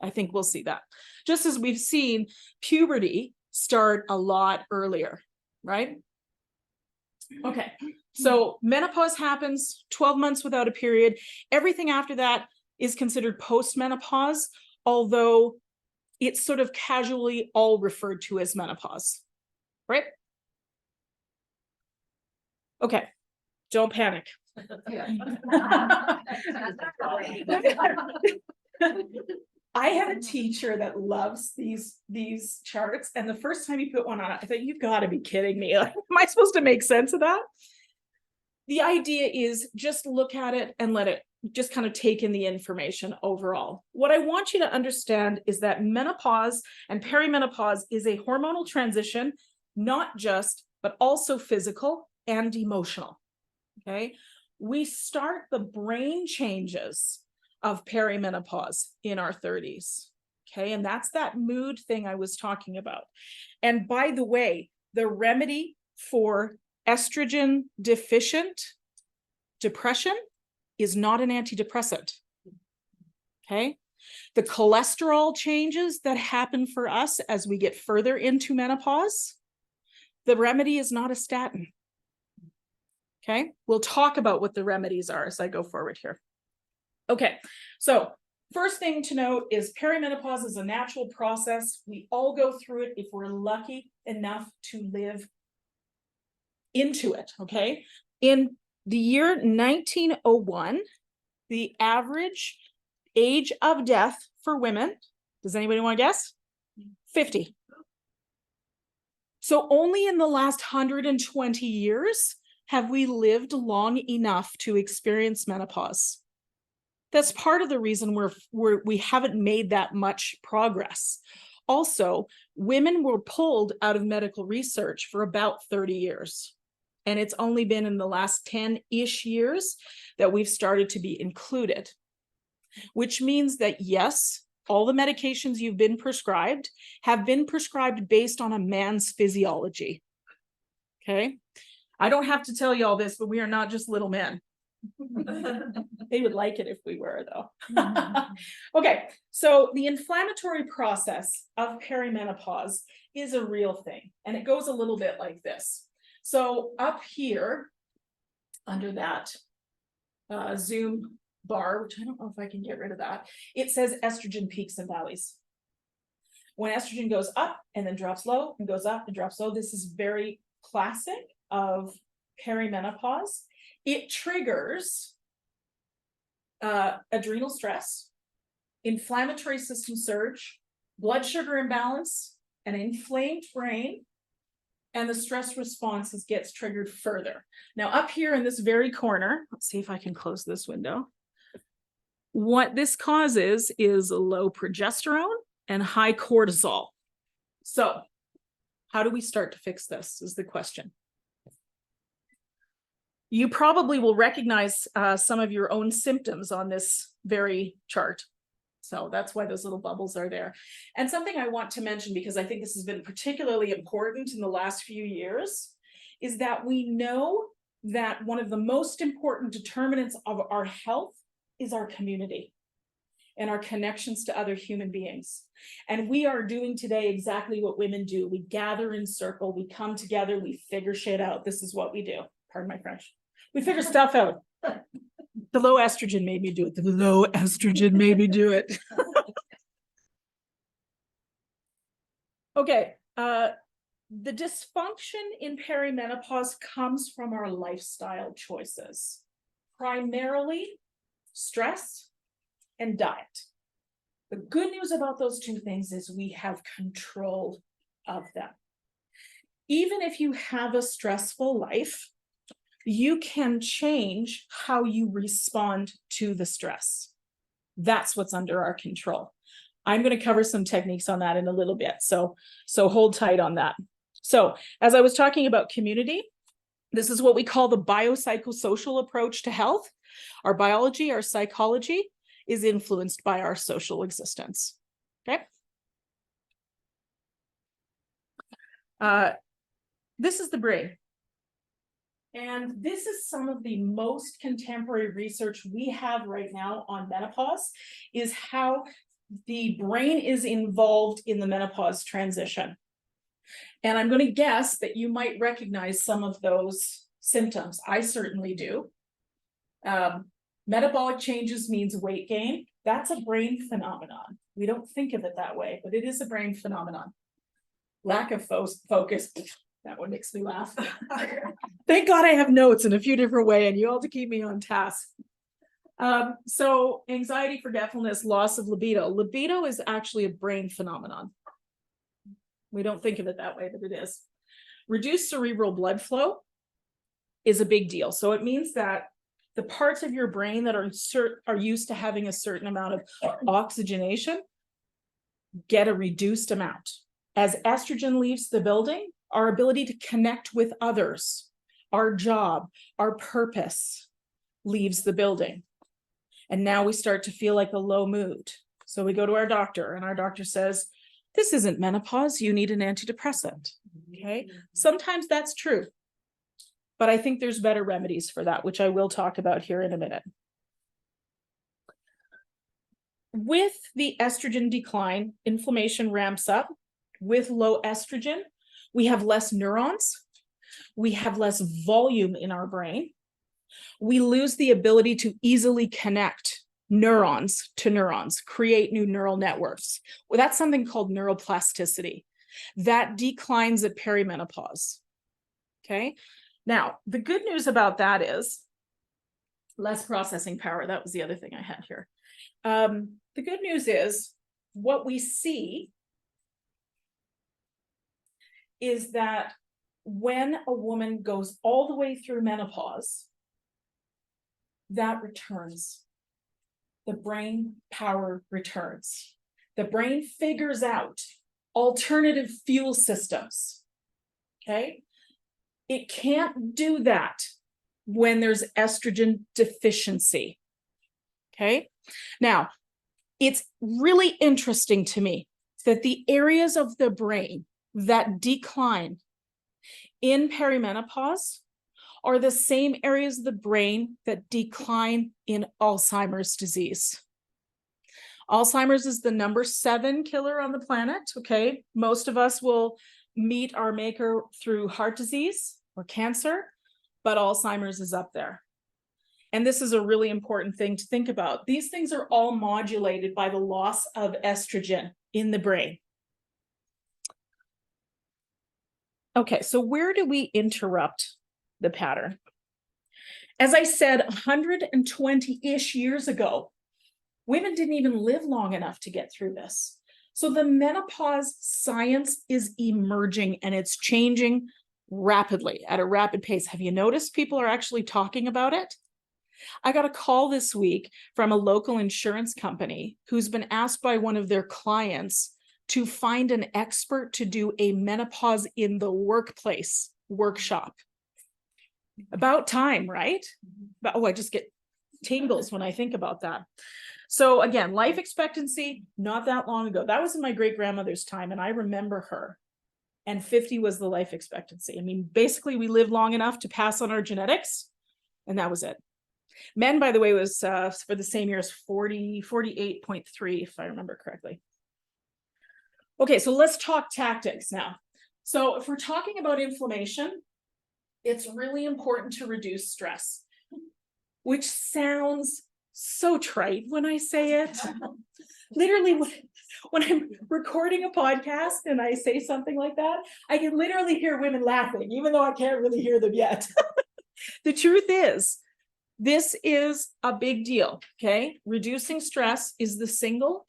I think we'll see that. Just as we've seen puberty start a lot earlier, right? Okay, so menopause happens 12 months without a period. Everything after that is considered post-menopause, although it's sort of casually all referred to as menopause, right? Okay, don't panic. I have a teacher that loves these charts, and the first time he put one on, I thought, you've got to be kidding me. Like, am I supposed to make sense of that? The idea is just look at it and let it just kind of take in the information overall. What I want you to understand is that menopause and perimenopause is a hormonal transition, not just, but also physical and emotional. Okay, we start the brain changes of perimenopause in our 30s. Okay, and that's that mood thing I was talking about. And by the way, the remedy for estrogen deficient depression is not an antidepressant. Okay, the cholesterol changes that happen for us as we get further into menopause, the remedy is not a statin. Okay, we'll talk about what the remedies are as I go forward here. Okay, so first thing to note is perimenopause is a natural process. We all go through it if we're lucky enough to live into it, okay? In the year 1901, the average age of death for women, does anybody want to guess? 50. So only in the last 120 years have we lived long enough to experience menopause. That's part of the reason we haven't made that much progress. Also, women were pulled out of medical research for about 30 years. And it's only been in the last 10-ish years that we've started to be included, which means that yes, all the medications you've been prescribed have been prescribed based on a man's physiology. Okay. I don't have to tell you all this, but we are not just little men. They would like it if we were, though. Okay, so the inflammatory process of perimenopause is a real thing, and it goes a little bit like this. So up here, under that Zoom bar, which I don't know if I can get rid of that, it says estrogen peaks and valleys. When estrogen goes up and then drops low and goes up and drops low, this is very classic of perimenopause. It triggers adrenal stress, inflammatory system surge, blood sugar imbalance, an inflamed brain, and the stress response gets triggered further. Now up here in this very corner, let's see if I can close this window. What this causes is low progesterone and high cortisol. So how do we start to fix this is the question. You probably will recognize some of your own symptoms on this very chart. So that's why those little bubbles are there. And something I want to mention, because I think this has been particularly important in the last few years, is that we know that one of the most important determinants of our health is our community and our connections to other human beings. And we are doing today exactly what women do. We gather in circle, we come together, we figure shit out. This is what we do. Pardon my French. We figure stuff out. The low estrogen made me do it. The low estrogen made me do it. Okay. The dysfunction in perimenopause comes from our lifestyle choices, primarily stress and diet. The good news about those two things is we have control of them. Even if you have a stressful life, you can change how you respond to the stress. That's what's under our control. I'm going to cover some techniques on that in a little bit. So hold tight on that. So as I was talking about community, this is what we call the biopsychosocial approach to health. Our biology, our psychology is influenced by our social existence. Okay. This is the brain. And this is some of the most contemporary research we have right now on menopause, is how the brain is involved in the menopause transition. And I'm going to guess that you might recognize some of those symptoms. I certainly do. Metabolic changes means weight gain. That's a brain phenomenon. We don't think of it that way, but it is a brain phenomenon. Lack of focus. That one makes me laugh. Thank God I have notes in a few different ways, and you all to keep me on task. So anxiety, forgetfulness, loss of libido. Libido is actually a brain phenomenon. We don't think of it that way, but it is. Reduced cerebral blood flow is a big deal. So it means that the parts of your brain that are used to having a certain amount of oxygenation get a reduced amount. As estrogen leaves the building, our ability to connect with others, our job, our purpose leaves the building. And now we start to feel like a low mood. So we go to our doctor, and our doctor says, this isn't menopause, you need an antidepressant. Okay, sometimes that's true, but I think there's better remedies for that, which I will talk about here in a minute. With the estrogen decline, inflammation ramps up. With low estrogen, we have less neurons, we have less volume in our brain. We lose the ability to easily connect neurons to neurons, create new neural networks. Well, that's something called neuroplasticity. That declines at perimenopause. Okay. Now, the good news about that is less processing power. That was the other thing I had here. The good news is what we see is that when a woman goes all the way through menopause, that returns. The brain power returns. The brain figures out alternative fuel systems. Okay? It can't do that when there's estrogen deficiency. Okay? Now, it's really interesting to me that the areas of the brain that decline in perimenopause are the same areas of the brain that decline in Alzheimer's disease. Alzheimer's is the number 7 killer on the planet, okay? Most of us will meet our maker through heart disease or cancer, but Alzheimer's is up there. And this is a really important thing to think about. These things are all modulated by the loss of estrogen in the brain. Okay, so where do we interrupt the pattern? As I said, 120-ish years ago, women didn't even live long enough to get through this. So the menopause science is emerging, and it's changing rapidly at a rapid pace. Have you noticed people are actually talking about it? I got a call this week from a local insurance company who's been asked by one of their clients to find an expert to do a menopause in the workplace workshop. About time, right? But, oh, I just get tingles when I think about that. So again, life expectancy, not that long ago. That was in my great-grandmother's time, and I remember her. And 50 was the life expectancy. I mean, basically, we lived long enough to pass on our genetics, and that was it. Men, by the way, was for the same year as 48.3, if I remember correctly. Okay, so let's talk tactics now. So if we're talking about inflammation, it's really important to reduce stress, which sounds so trite when I say it. Literally, when I'm recording a podcast and I say something like that, I can literally hear women laughing, even though I can't really hear them yet. The truth is, this is a big deal, okay? Reducing stress is the single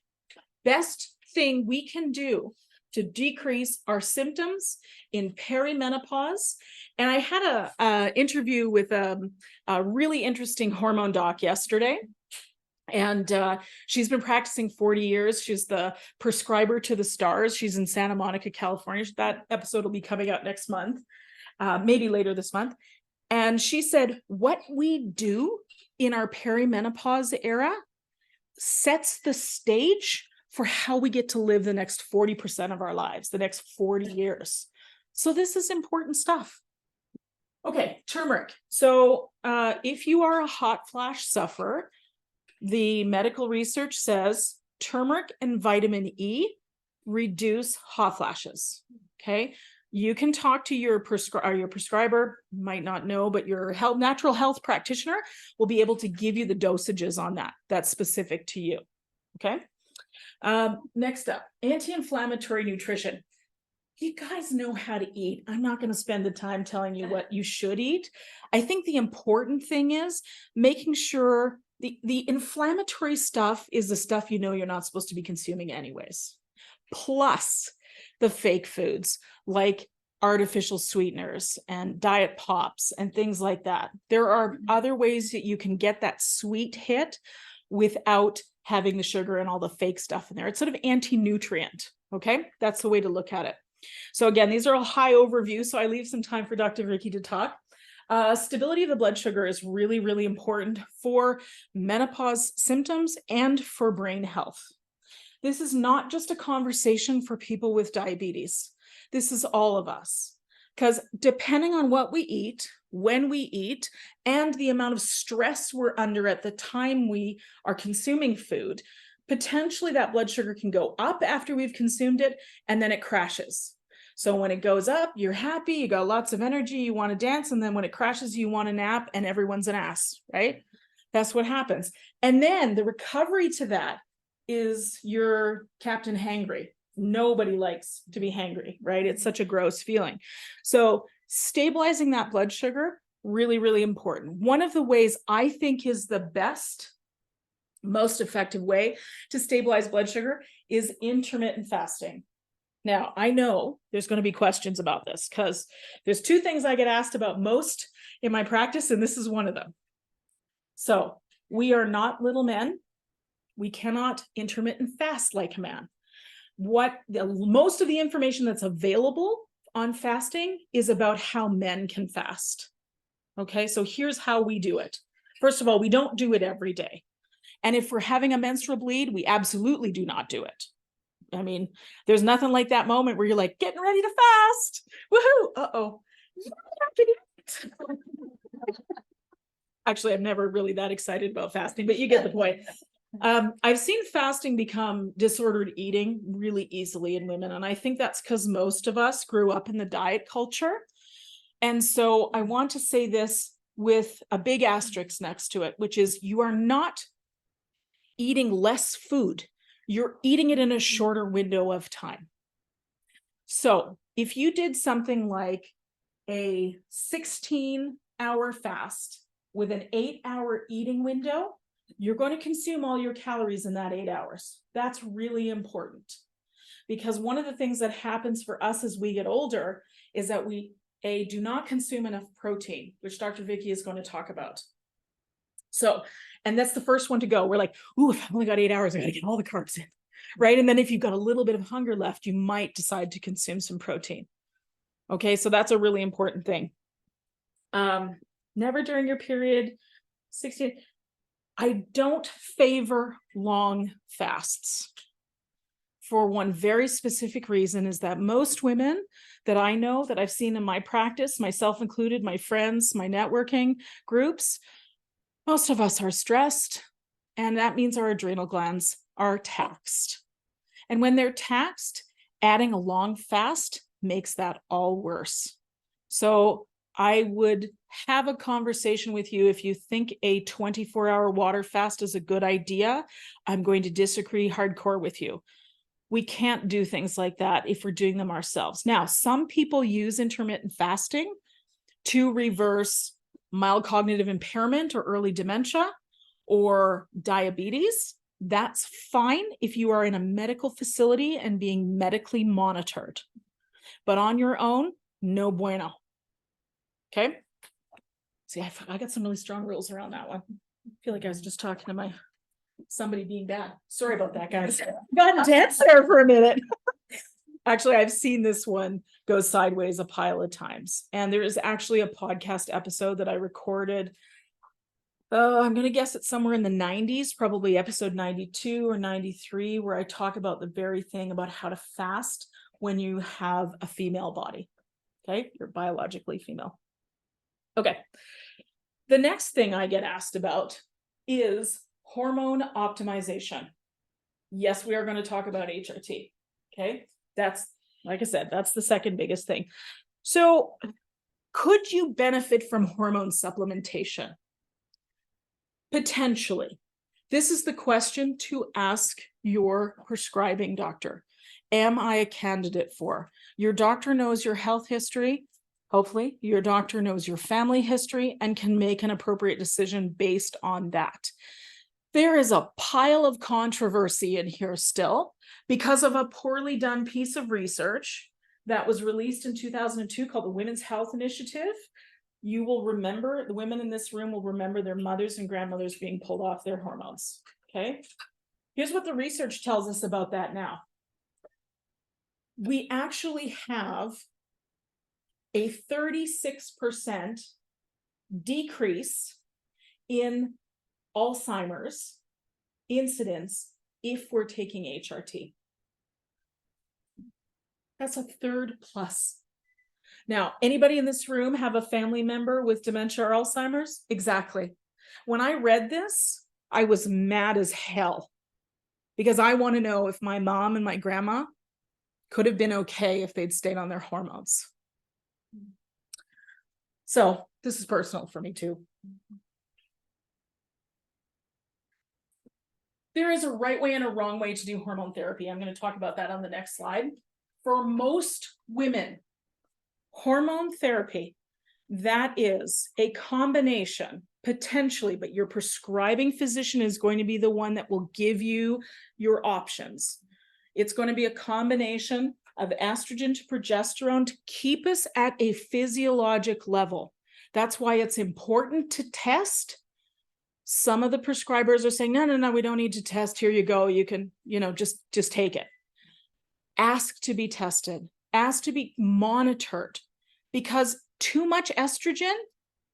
best thing we can do to decrease our symptoms in perimenopause. And I had a interview with a really interesting hormone doc yesterday. And she's been practicing 40 years. She's the prescriber to the stars. She's in Santa Monica, California. That episode will be coming out next month, maybe later this month. And she said, what we do in our perimenopause era sets the stage for how we get to live the next 40% of our lives, the next 40 years. So this is important stuff. Okay, turmeric. So if you are a hot flash sufferer, the medical research says turmeric and vitamin E reduce hot flashes. Okay. You can talk to your prescriber, might not know, but your natural health practitioner will be able to give you the dosages on that. That's specific to you. Okay. Next up, anti-inflammatory nutrition. You guys know how to eat. I'm not going to spend the time telling you what you should eat. I think the important thing is making sure the inflammatory stuff is the stuff you know you're not supposed to be consuming anyways. Plus the fake foods like artificial sweeteners and diet pops and things like that. There are other ways that you can get that sweet hit without having the sugar and all the fake stuff in there. It's sort of anti-nutrient. Okay, that's the way to look at it. So again, these are all high overview, so I leave some time for Dr. Vikki to talk. Stability of the blood sugar is really, really important for menopause symptoms and for brain health. This is not just a conversation for people with diabetes. This is all of us, because depending on what we eat, when we eat, and the amount of stress we're under at the time we are consuming food, potentially that blood sugar can go up after we've consumed it, and then it crashes. So when it goes up, you're happy, you got lots of energy, you want to dance, and then when it crashes, you want to nap, and everyone's an ass, right? That's what happens. And then the recovery to that is you're Captain Hangry. Nobody likes to be hangry, right? It's such a gross feeling. So stabilizing that blood sugar, really, really important. One of the ways I think is the best, most effective way to stabilize blood sugar is intermittent fasting. Now, I know there's going to be questions about this because there's two things I get asked about most in my practice, and this is one of them. So we are not little men. We cannot intermittent fast like a man. Most of the information that's available on fasting is about how men can fast. Okay, so here's how we do it. First of all, we don't do it every day. And if we're having a menstrual bleed, we absolutely do not do it. I mean, there's nothing like that moment where you're like, getting ready to fast. Woohoo! Uh-oh. Actually, I'm never really that excited about fasting, but you get the point. I've seen fasting become disordered eating really easily in women. And I think that's because most of us grew up in the diet culture. And so I want to say this with a big asterisk next to it, which is you are not eating less food. You're eating it in a shorter window of time. So if you did something like a 16-hour fast with an 8-hour eating window, you're going to consume all your calories in that 8 hours. That's really important because one of the things that happens for us as we get older is that we do not consume enough protein, which Dr. Vikki is going to talk about. So, and that's the first one to go. We're like, ooh, if I've only got 8 hours, I got to get all the carbs in, right? And then if you've got a little bit of hunger left, you might decide to consume some protein. Okay, so that's a really important thing. Never during your period, 16. I don't favor long fasts for one very specific reason is that most women that I know that I've seen in my practice, myself included, my friends, my networking groups, most of us are stressed, and that means our adrenal glands are taxed. And when they're taxed, adding a long fast makes that all worse. So I would have a conversation with you if you think a 24-hour water fast is a good idea. I'm going to disagree hardcore with you. We can't do things like that if we're doing them ourselves. Now, some people use intermittent fasting to reverse mild cognitive impairment or early dementia or diabetes. That's fine if you are in a medical facility and being medically monitored. But on your own, no bueno. Okay? See, I got some really strong rules around that one. I feel like I was just talking to somebody being bad. Sorry about that, guys. Got intense there for a minute. Actually, I've seen this one go sideways a pile of times. And there is actually a podcast episode that I recorded. I'm going to guess it's somewhere in the 90s, probably episode 92 or 93, where I talk about the very thing about how to fast when you have a female body. Okay, you're biologically female. Okay. The next thing I get asked about is hormone optimization. Yes, we are going to talk about HRT. Okay. That's, like I said, that's the second biggest thing. So could you benefit from hormone supplementation? Potentially. This is the question to ask your prescribing doctor. Am I a candidate for? Your doctor knows your health history. Hopefully, your doctor knows your family history and can make an appropriate decision based on that. There is a pile of controversy in here still because of a poorly done piece of research that was released in 2002 called the Women's Health Initiative. You will remember, the women in this room will remember their mothers and grandmothers being pulled off their hormones. Okay. Here's what the research tells us about that now. We actually have a 36% decrease in Alzheimer's incidence if we're taking HRT. That's a third plus. Now, anybody in this room have a family member with dementia or Alzheimer's? Exactly. When I read this, I was mad as hell because I want to know if my mom and my grandma could have been okay if they'd stayed on their hormones. So this is personal for me too. There is a right way and a wrong way to do hormone therapy. I'm going to talk about that on the next slide. For most women, hormone therapy, that is a combination, potentially, but your prescribing physician is going to be the one that will give you your options. It's going to be a combination of estrogen to progesterone to keep us at a physiologic level. That's why it's important to test. Some of the prescribers are saying, no, we don't need to test. Here you go. You can, just take it. Ask to be tested, ask to be monitored, because too much estrogen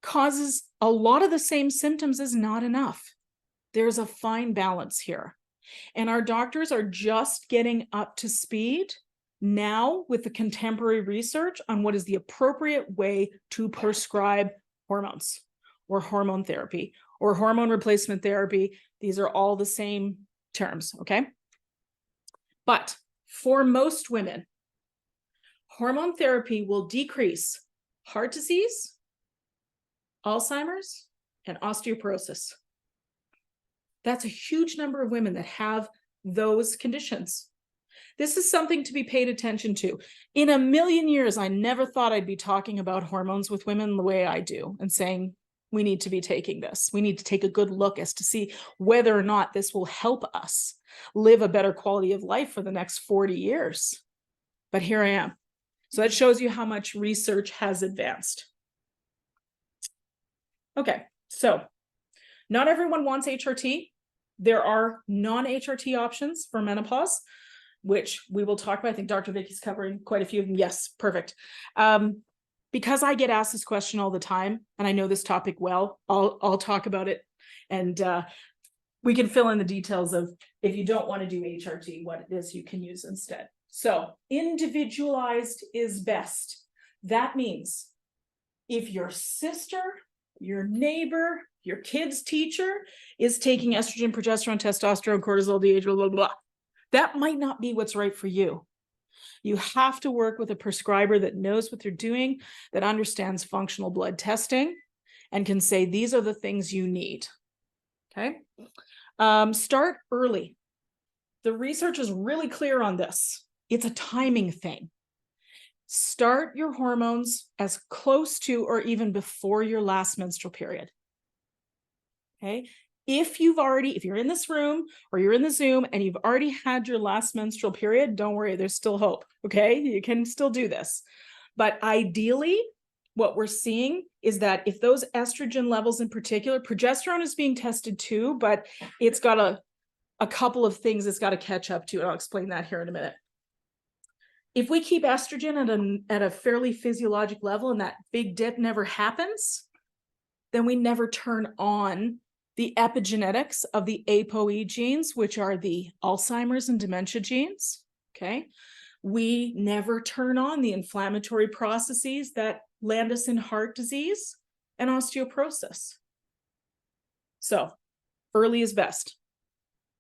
causes a lot of the same symptoms as not enough. There's a fine balance here. And our doctors are just getting up to speed now with the contemporary research on what is the appropriate way to prescribe hormones or hormone therapy or hormone replacement therapy. These are all the same terms, okay? But for most women, hormone therapy will decrease heart disease, Alzheimer's, and osteoporosis. That's a huge number of women that have those conditions. This is something to be paid attention to. In a million years, I never thought I'd be talking about hormones with women the way I do and saying, we need to be taking this. We need to take a good look as to see whether or not this will help us live a better quality of life for the next 40 years. But here I am. So that shows you how much research has advanced. Okay, so not everyone wants HRT. There are non-HRT options for menopause, which we will talk about. I think Dr. Vikki's covering quite a few of them. Yes, perfect. Because I get asked this question all the time, and I know this topic well, I'll talk about it, and we can fill in the details of if you don't want to do HRT, what it is you can use instead. So individualized is best. That means if your sister, your neighbor, your kid's teacher is taking estrogen, progesterone, testosterone, cortisol, DH, blah, blah, blah, that might not be what's right for you. You have to work with a prescriber that knows what they're doing, that understands functional blood testing, and can say, these are the things you need. Okay. Start early. The research is really clear on this. It's a timing thing. Start your hormones as close to or even before your last menstrual period. Okay. If you're in this room or you're in the Zoom and you've already had your last menstrual period, don't worry, there's still hope. Okay. You can still do this. But ideally, what we're seeing is that if those estrogen levels in particular, progesterone is being tested too, but it's got a couple of things it's got to catch up to. And I'll explain that here in a minute. If we keep estrogen at a fairly physiologic level and that big dip never happens, then we never turn on the epigenetics of the ApoE genes, which are the Alzheimer's and dementia genes, okay? We never turn on the inflammatory processes that land us in heart disease and osteoporosis. So early is best.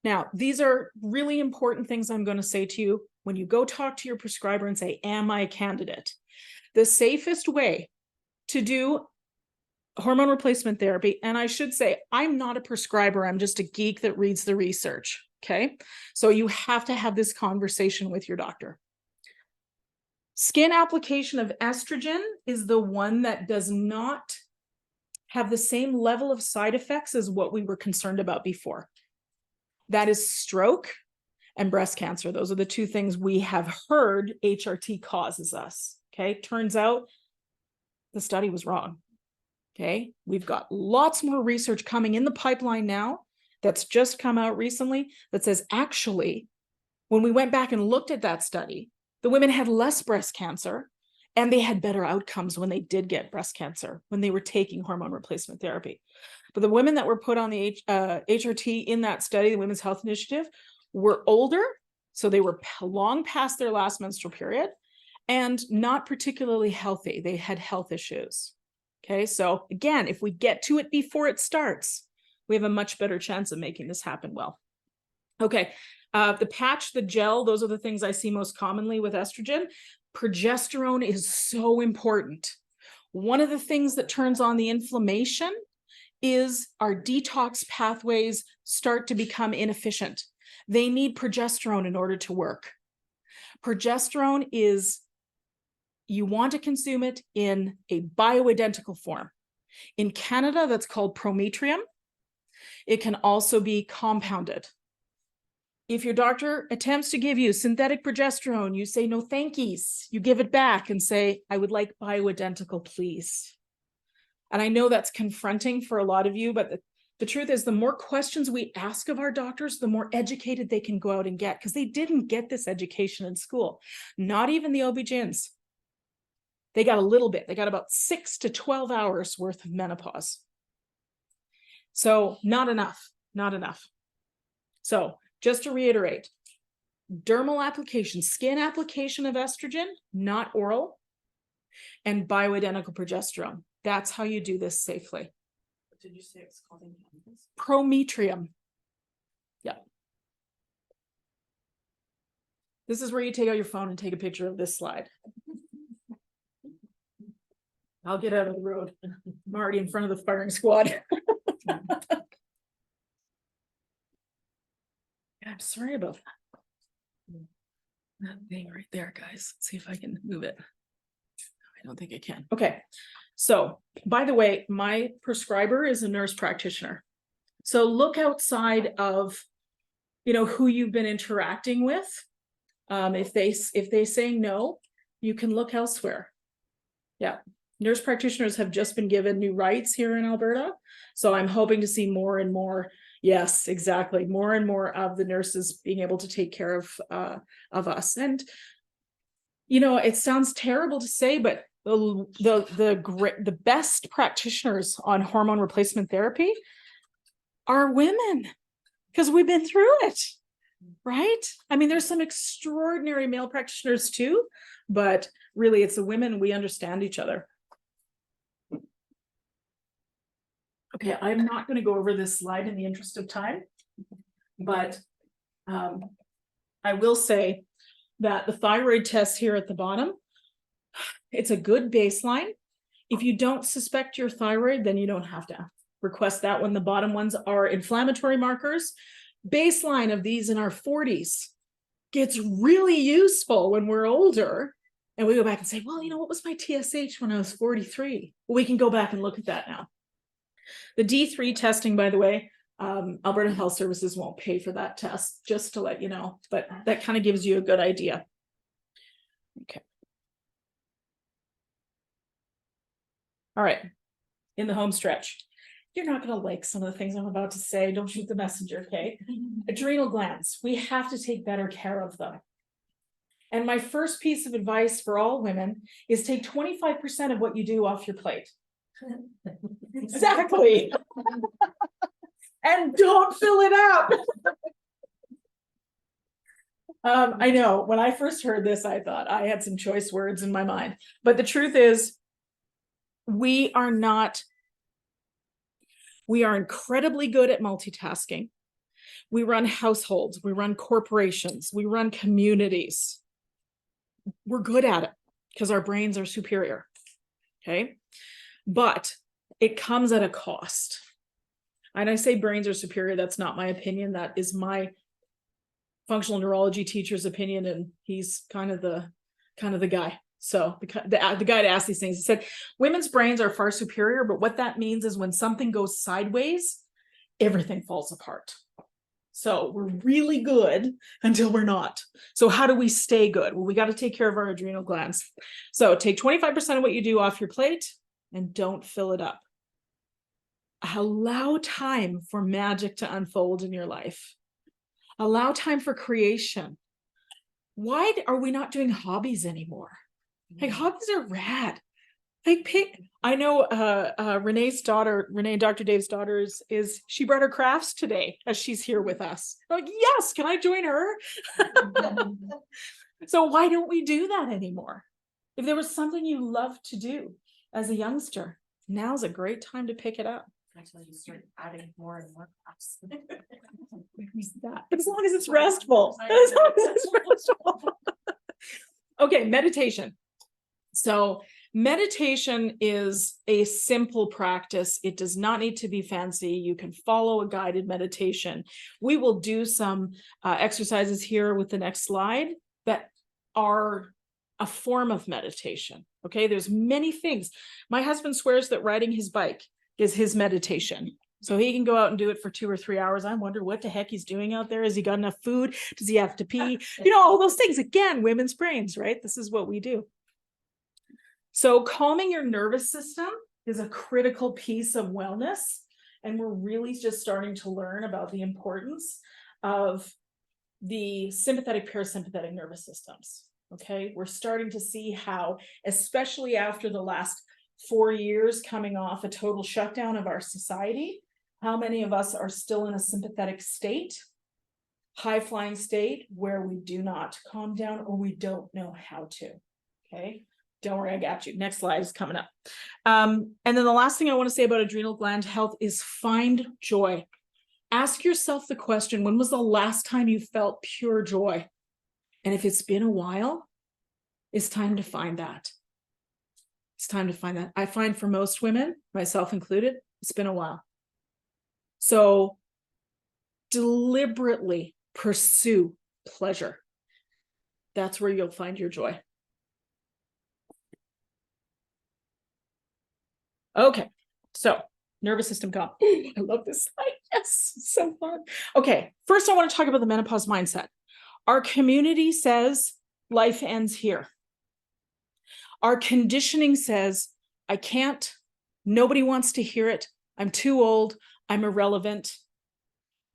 Now, these are really important things I'm going to say to you when you go talk to your prescriber and say, am I a candidate? The safest way to do hormone replacement therapy, and I should say, I'm not a prescriber, I'm just a geek that reads the research, okay? So you have to have this conversation with your doctor. Skin application of estrogen is the one that does not have the same level of side effects as what we were concerned about before. That is stroke and breast cancer. Those are the two things we have heard HRT causes us, okay? Turns out the study was wrong, okay? We've got lots more research coming in the pipeline now that's just come out recently that says, actually, when we went back and looked at that study, the women had less breast cancer and they had better outcomes when they did get breast cancer, when they were taking hormone replacement therapy. But the women that were put on the HRT in that study, the Women's Health Initiative, were older, so they were long past their last menstrual period and not particularly healthy. They had health issues. Okay, so again, if we get to it before it starts, we have a much better chance of making this happen well. Okay, the patch, the gel, those are the things I see most commonly with estrogen. Progesterone is so important. One of the things that turns on the inflammation is our detox pathways start to become inefficient. They need progesterone in order to work. Progesterone is, you want to consume it in a bioidentical form. In Canada, that's called prometrium. It can also be compounded. If your doctor attempts to give you synthetic progesterone, you say, no, thankies. You give it back and say, I would like bioidentical, please. And I know that's confronting for a lot of you, but the truth is the more questions we ask of our doctors, the more educated they can go out and get, because they didn't get this education in school. Not even the OB-GYNs. They got a little bit. They got about 6 to 12 hours worth of menopause. So not enough, not enough. So just to reiterate, dermal application, skin application of estrogen, not oral, and bioidentical progesterone. That's how you do this safely. What did you say it's called in Canada? Prometrium. Yeah. This is where you take out your phone and take a picture of this slide. I'll get out of the road. I'm already in front of the firing squad. I'm sorry about that. That thing right there, guys. Let's see if I can move it. I don't think I can. Okay. So, by the way, my prescriber is a nurse practitioner. So look outside of, who you've been interacting with. If they say no, you can look elsewhere. Yeah. Nurse practitioners have just been given new rights here in Alberta. So I'm hoping to see more and more. Yes, exactly. More and more of the nurses being able to take care of us. And, it sounds terrible to say, but the best practitioners on hormone replacement therapy are women, because we've been through it, right? I mean, there's some extraordinary male practitioners too, but really it's the women. We understand each other. Okay, I'm not going to go over this slide in the interest of time, but I will say that the thyroid test here at the bottom, it's a good baseline. If you don't suspect your thyroid, then you don't have to request that one. The bottom ones are inflammatory markers. Baseline of these in our 40s gets really useful when we're older. And we go back and say, well, what was my TSH when I was 43? Well, we can go back and look at that now. The D3 testing, by the way, Alberta Health Services won't pay for that test, just to let you know, but that kind of gives you a good idea. Okay. All right. In the home stretch. You're not going to like some of the things I'm about to say. Don't shoot the messenger, okay? Adrenal glands. We have to take better care of them. And my first piece of advice for all women is take 25% of what you do off your plate. Exactly. And don't fill it up. I know when I first heard this, I thought I had some choice words in my mind, but the truth is we are incredibly good at multitasking. We run households, we run corporations, we run communities. We're good at it because our brains are superior. Okay. But it comes at a cost. And I say brains are superior. That's not my opinion. That is my functional neurology teacher's opinion. And he's kind of the guy. So the guy to ask these things, he said, women's brains are far superior. But what that means is when something goes sideways, everything falls apart. So we're really good until we're not. So how do we stay good? Well, we got to take care of our adrenal glands. So take 25% of what you do off your plate and don't fill it up. Allow time for magic to unfold in your life. Allow time for creation. Why are we not doing hobbies anymore? Like hobbies are rad. Like I know Renee's daughter, Renee, Dr. Dave's daughter is she brought her crafts today as she's here with us. I'm like, yes, can I join her? So why don't we do that anymore? If there was something you loved to do as a youngster, now's a great time to pick it up. Until you start adding more and more crafts. But as long as it's restful. As long as it's restful. Okay, meditation. So meditation is a simple practice. It does not need to be fancy. You can follow a guided meditation. We will do some exercises here with the next slide that are a form of meditation. Okay, there's many things. My husband swears that riding his bike is his meditation. So he can go out and do it for 2 or 3 hours. I wonder what the heck he's doing out there. Has he got enough food? Does he have to pee? You know, all those things. Again, women's brains, right? This is what we do. So calming your nervous system is a critical piece of wellness. And we're really just starting to learn about the importance of the sympathetic, parasympathetic nervous systems. Okay, we're starting to see how, especially after the last 4 years coming off a total shutdown of our society, how many of us are still in a sympathetic state, high-flying state, where we do not calm down or we don't know how to. Okay, don't worry, I got you. Next slide is coming up. And then the last thing I want to say about adrenal gland health is find joy. Ask yourself the question, when was the last time you felt pure joy? And if it's been a while, it's time to find that. It's time to find that. I find for most women, myself included, it's been a while. So deliberately pursue pleasure. That's where you'll find your joy. Okay, so nervous system calm. Ooh, I love this slide. Yes, so fun. Okay, first I want to talk about the menopause mindset. Our community says life ends here. Our conditioning says, I can't, nobody wants to hear it. I'm too old. I'm irrelevant.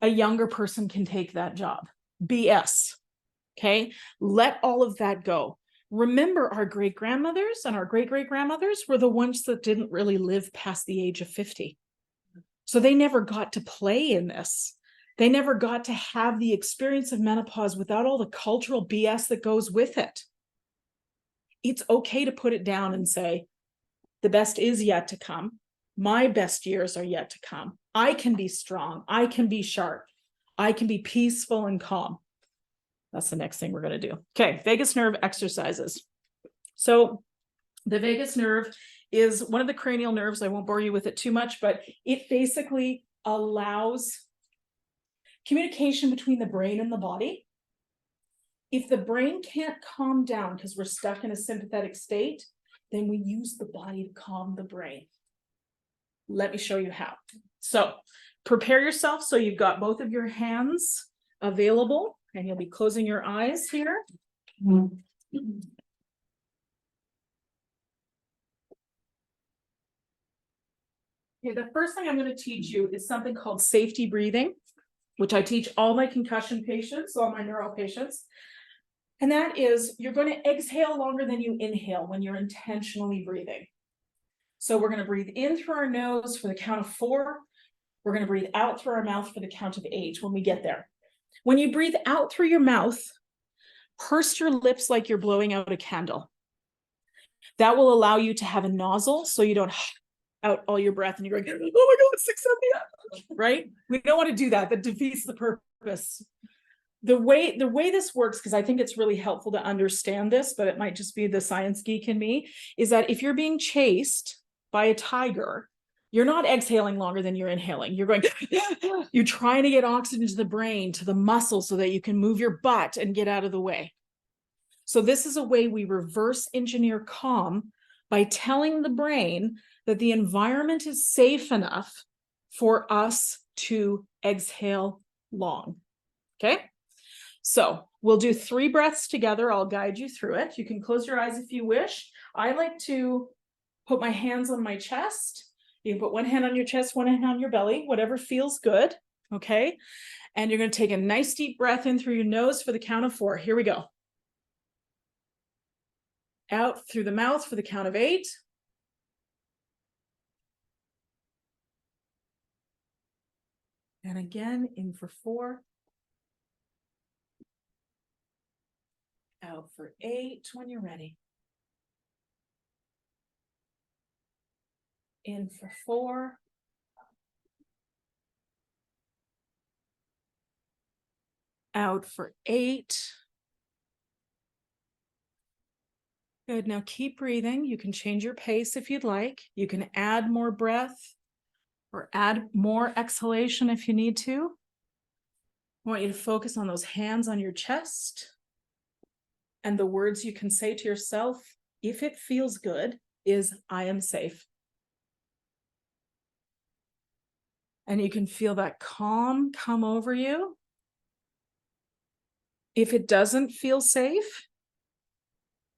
A younger person can take that job. BS. Okay, let all of that go. Remember, our great-grandmothers and our great-great-grandmothers were the ones that didn't really live past the age of 50. So they never got to play in this. They never got to have the experience of menopause without all the cultural BS that goes with it. It's okay to put it down and say, the best is yet to come. My best years are yet to come. I can be strong. I can be sharp. I can be peaceful and calm. That's the next thing we're going to do. Okay, vagus nerve exercises. So the vagus nerve is one of the cranial nerves. I won't bore you with it too much, but it basically allows communication between the brain and the body. If the brain can't calm down because we're stuck in a sympathetic state, then we use the body to calm the brain. Let me show you how. So prepare yourself so you've got both of your hands available and you'll be closing your eyes here. Okay, the first thing I'm going to teach you is something called safety breathing, which I teach all my concussion patients, all my neuro patients. And that is, you're going to exhale longer than you inhale when you're intentionally breathing. So we're going to breathe in through our nose for the count of 4. We're going to breathe out through our mouth for the count of 8 when we get there. When you breathe out through your mouth, purse your lips like you're blowing out a candle. That will allow you to have a nozzle so you don't out all your breath and you're going, oh my God, 670, right? We don't want to do that. That defeats the purpose purpose. The way this works, because I think it's really helpful to understand this, but it might just be the science geek in me, is that if you're being chased by a tiger, you're not exhaling longer than you're inhaling. You're going, you're trying to get oxygen to the brain, to the muscles, so that you can move your butt and get out of the way. So this is a way we reverse engineer calm by telling the brain that the environment is safe enough for us to exhale long. Okay? So we'll do 3 breaths together. I'll guide you through it. You can close your eyes if you wish. I like to put my hands on my chest. You can put one hand on your chest, one hand on your belly, whatever feels good. Okay? And you're going to take a nice deep breath in through your nose for the count of 4. Here we go. Out through the mouth for the count of 8. And again, in for 4. Out for 8 when you're ready. In for 4. Out for 8. Good. Now keep breathing. You can change your pace if you'd like. You can add more breath or add more exhalation if you need to. I want you to focus on those hands on your chest. And the words you can say to yourself, if it feels good, is I am safe. And you can feel that calm come over you. If it doesn't feel safe,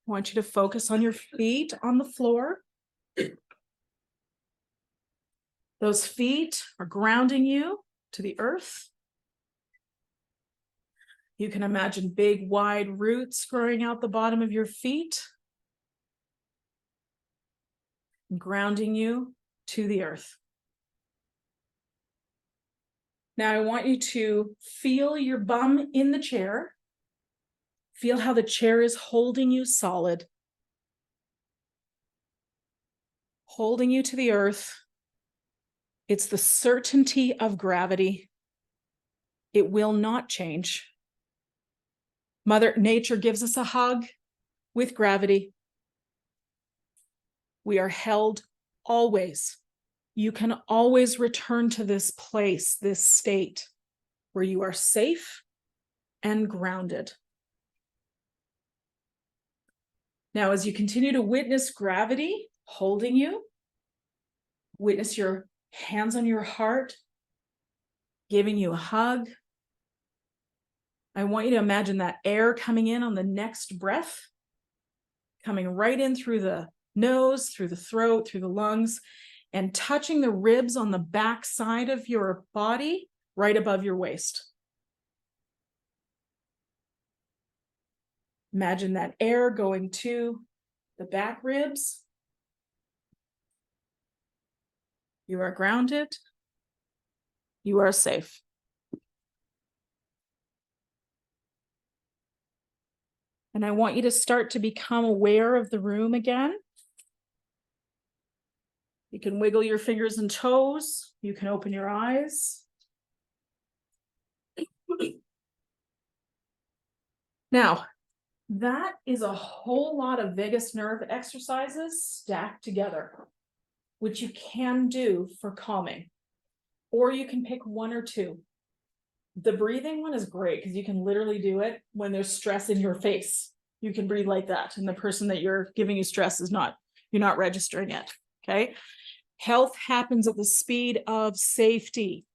I want you to focus on your feet on the floor. Those feet are grounding you to the earth. You can imagine big, wide roots growing out the bottom of your feet, grounding you to the earth. Now I want you to feel your bum in the chair. Feel how the chair is holding you solid, holding you to the earth. It's the certainty of gravity. It will not change. Mother Nature gives us a hug with gravity. We are held always. You can always return to this place, this state where you are safe and grounded. Now, as you continue to witness gravity holding you, witness your hands on your heart, giving you a hug. I want you to imagine that air coming in on the next breath, coming right in through the nose, through the throat, through the lungs, and touching the ribs on the back side of your body, right above your waist. Imagine that air going to the back ribs. You are grounded. You are safe. And I want you to start to become aware of the room again. You can wiggle your fingers and toes. You can open your eyes. Now, that is a whole lot of vagus nerve exercises stacked together, which you can do for calming, or you can pick 1 or 2. The breathing one is great because you can literally do it when there's stress in your face. You can breathe like that, and the person that you're giving you stress is not, you're not registering it. Okay. Health happens at the speed of safety.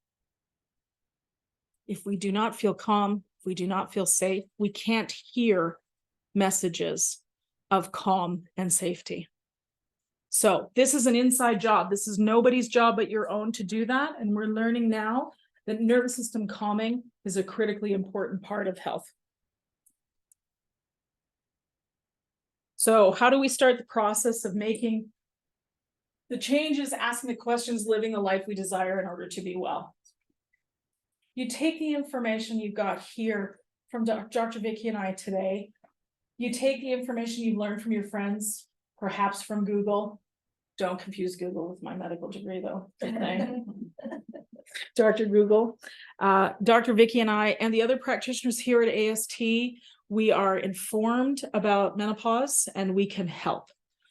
If we do not feel calm, if we do not feel safe, we can't hear messages of calm and safety. So this is an inside job. This is nobody's job but your own to do that. And we're learning now that nervous system calming is a critically important part of health. So how do we start the process of making the changes, asking the questions, living the life we desire in order to be well? You take the information you've got here from Dr. Vikki and I today. You take the information you've learned from your friends, perhaps from Google. Don't confuse Google with my medical degree, though. Don't Dr. Google, Dr. Vikki and I, and the other practitioners here at AST, we are informed about menopause and we can help.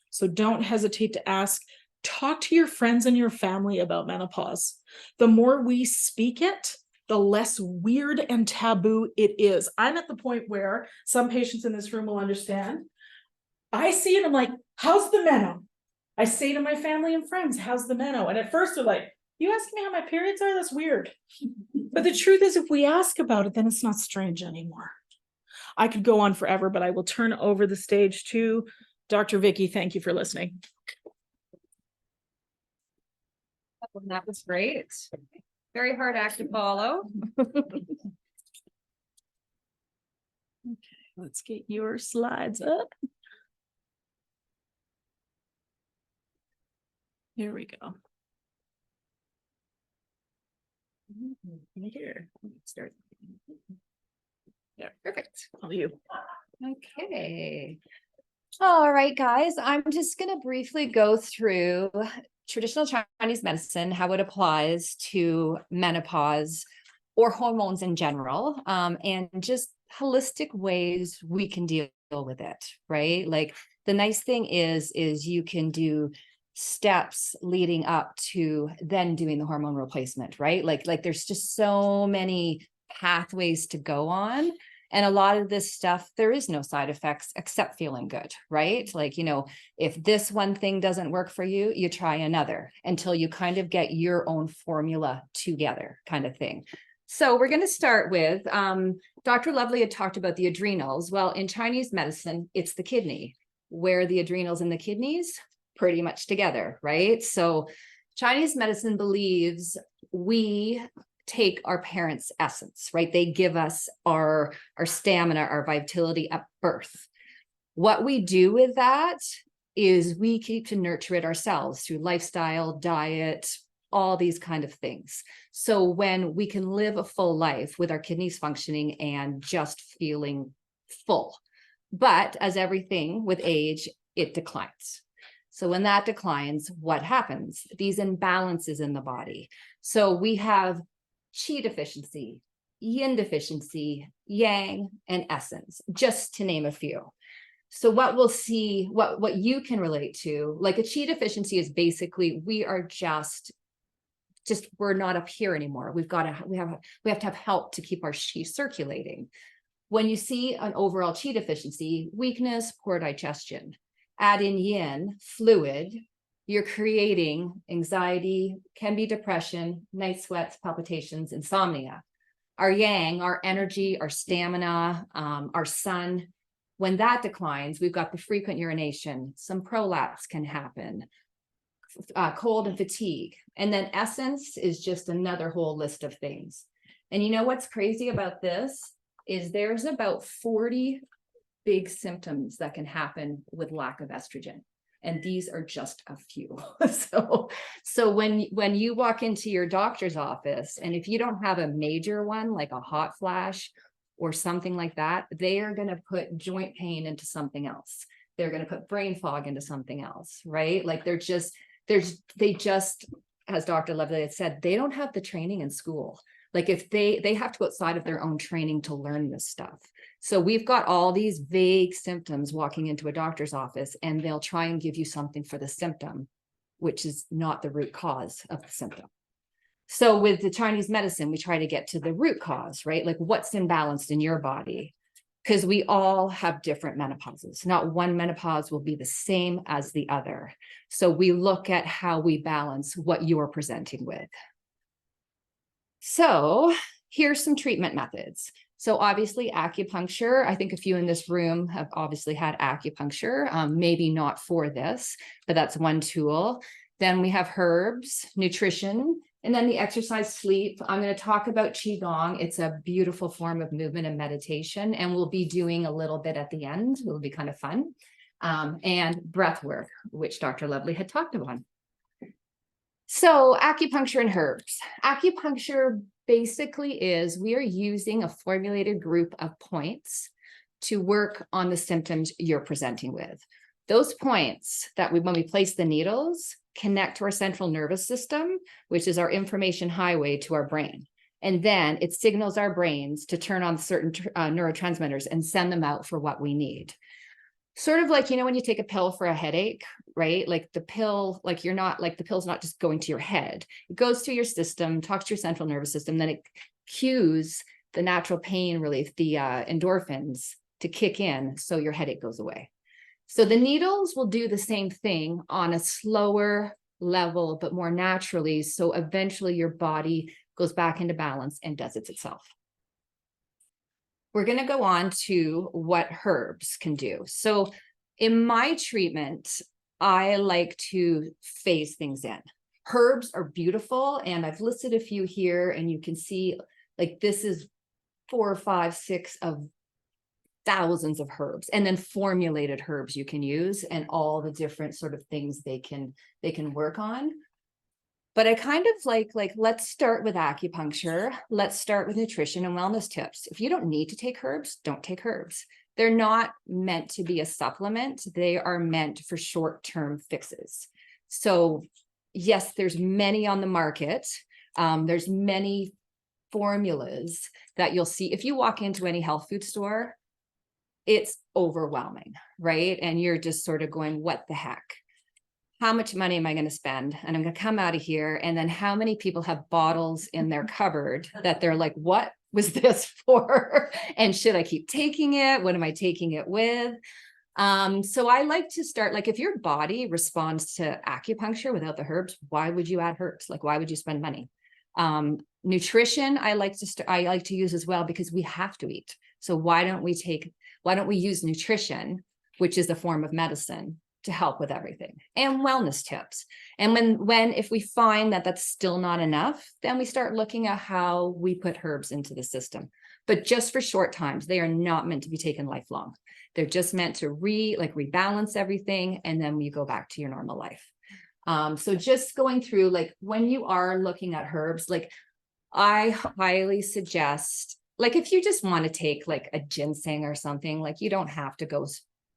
So don't hesitate to ask. Talk to your friends and your family about menopause. The more we speak it, the less weird and taboo it is. I'm at the point where some patients in this room will understand. I see it, I'm like, how's the meno? I say to my family and friends, how's the meno? And at first they're like, you asking me how my periods are? That's weird. But the truth is, if we ask about it, then it's not strange anymore. I could go on forever, but I will turn over the stage to Dr. Vikki. Thank you for listening. Well, that was great. Very hard act to follow. Okay, let's get your slides up. Here we go. Here, let's start. Yeah, perfect. All you. Okay. All right, guys, I'm just going to briefly go through traditional Chinese medicine, how it applies to menopause or hormones in general, and just holistic ways we can deal with it, right? Like the nice thing is you can do steps leading up to then doing the hormone replacement, right? Like there's just so many pathways to go on. And a lot of this stuff, there is no side effects except feeling good, right? Like, you know, if this one thing doesn't work for you, you try another until you kind of get your own formula together kind of thing. So we're going to start with, Dr. Lovely had talked about the adrenals. Well, in Chinese medicine, it's the kidney. Where are the adrenals and the kidneys? Pretty much together, right? So Chinese medicine believes we take our parents' essence, right? They give us our stamina, our vitality at birth. What we do with that is we keep to nurture it ourselves through lifestyle, diet, all these kind of things. So when we can live a full life with our kidneys functioning and just feeling full. But as everything with age, it declines. So when that declines, what happens? These imbalances in the body. So we have qi deficiency, yin deficiency, yang, and essence, just to name a few. So what we'll see, what you can relate to, like a qi deficiency is basically we are just we're not up here anymore. We have to have help to keep our qi circulating. When you see an overall qi deficiency, weakness, poor digestion, add in yin, fluid, you're creating anxiety, can be depression, night sweats, palpitations, insomnia. Our yang, our energy, our stamina, our sun, when that declines, we've got the frequent urination, some prolapse can happen, cold and fatigue. And then essence is just another whole list of things. And you know what's crazy about this is there's about 40 big symptoms that can happen with lack of estrogen. And these are just a few. So when you walk into your doctor's office, and if you don't have a major one, like a hot flash or something like that, they are going to put joint pain into something else. They're going to put brain fog into something else, right? Like they just, as Dr. Lovely had said, they don't have the training in school. Like if they have to go outside of their own training to learn this stuff. So we've got all these vague symptoms walking into a doctor's office, and they'll try and give you something for the symptom, which is not the root cause of the symptom. So with the Chinese medicine, we try to get to the root cause, right? Like what's imbalanced in your body? Because we all have different menopauses. Not one menopause will be the same as the other. So we look at how we balance what you are presenting with. So here's some treatment methods. So obviously acupuncture, I think a few in this room have obviously had acupuncture, maybe not for this, but that's one tool. Then we have herbs, nutrition, and then the exercise, sleep. I'm going to talk about Qigong. It's a beautiful form of movement and meditation, and we'll be doing a little bit at the end. It'll be kind of fun. And breath work, which Dr. Lovely had talked about. So acupuncture and herbs. Acupuncture basically is we are using a formulated group of points to work on the symptoms you're presenting with. Those points that when we place the needles connect to our central nervous system, which is our information highway to our brain. And then it signals our brains to turn on certain neurotransmitters and send them out for what we need. Sort of like, you know, when you take a pill for a headache, right? Like the pill, like you're not, like the pill's not just going to your head. It goes through your system, talks to your central nervous system, then it cues the natural pain relief, the endorphins to kick in so your headache goes away. So the needles will do the same thing on a slower level, but more naturally. So eventually your body goes back into balance and does it itself. We're going to go on to what herbs can do. So in my treatment, I like to phase things in. Herbs are beautiful, and I've listed a few here, and you can see like this is 4, 5, 6 of thousands of herbs, and then formulated herbs you can use, and all the different sort of things they can work on. But I kind of like, let's start with acupuncture. Let's start with nutrition and wellness tips. If you don't need to take herbs, don't take herbs. They're not meant to be a supplement. They are meant for short-term fixes. So yes, there's many on the market. There's many formulas that you'll see. If you walk into any health food store, it's overwhelming, right? And you're just sort of going, what the heck? How much money am I going to spend? And I'm going to come out of here. And then how many people have bottles in their cupboard that they're like, what was this for? And should I keep taking it? What am I taking it with? So I like to start, like, if your body responds to acupuncture without the herbs, why would you add herbs? Like, why would you spend money? Nutrition, I like to use as well, because we have to eat. So why don't we use nutrition, which is a form of medicine, to help with everything, and wellness tips. And if we find that that's still not enough, then we start looking at how we put herbs into the system, but just for short times. They are not meant to be taken lifelong. They're just meant to rebalance everything. And then you go back to your normal life. So just going through, like, when you are looking at herbs, like, I highly suggest, like, if you just want to take like a ginseng or something, like, you don't have to go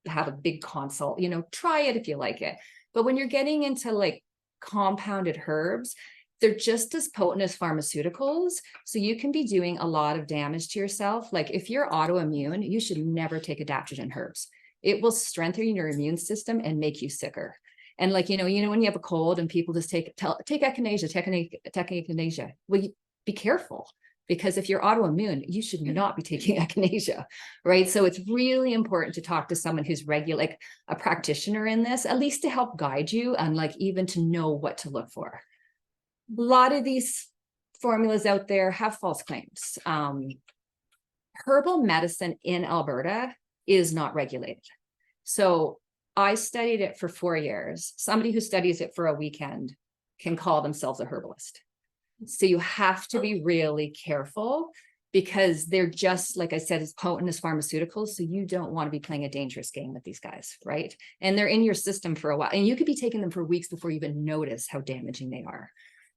have a big consult, you know, try it if you like it. But when you're getting into like compounded herbs, they're just as potent as pharmaceuticals. So you can be doing a lot of damage to yourself. Like, if you're autoimmune, you should never take adaptogen herbs. It will strengthen your immune system and make you sicker. And like, you know, when you have a cold and people just take echinacea, take echinacea. Well, be careful. Because if you're autoimmune, you should not be taking echinacea, right? So it's really important to talk to someone who's like a practitioner in this, at least to help guide you, and like even to know what to look for. A lot of these formulas out there have false claims. Herbal medicine in Alberta is not regulated. So I studied it for 4 years. Somebody who studies it for a weekend can call themselves a herbalist. So you have to be really careful, because they're just, like I said, as potent as pharmaceuticals. So you don't want to be playing a dangerous game with these guys, right? And they're in your system for a while, and you could be taking them for weeks before you even notice how damaging they are.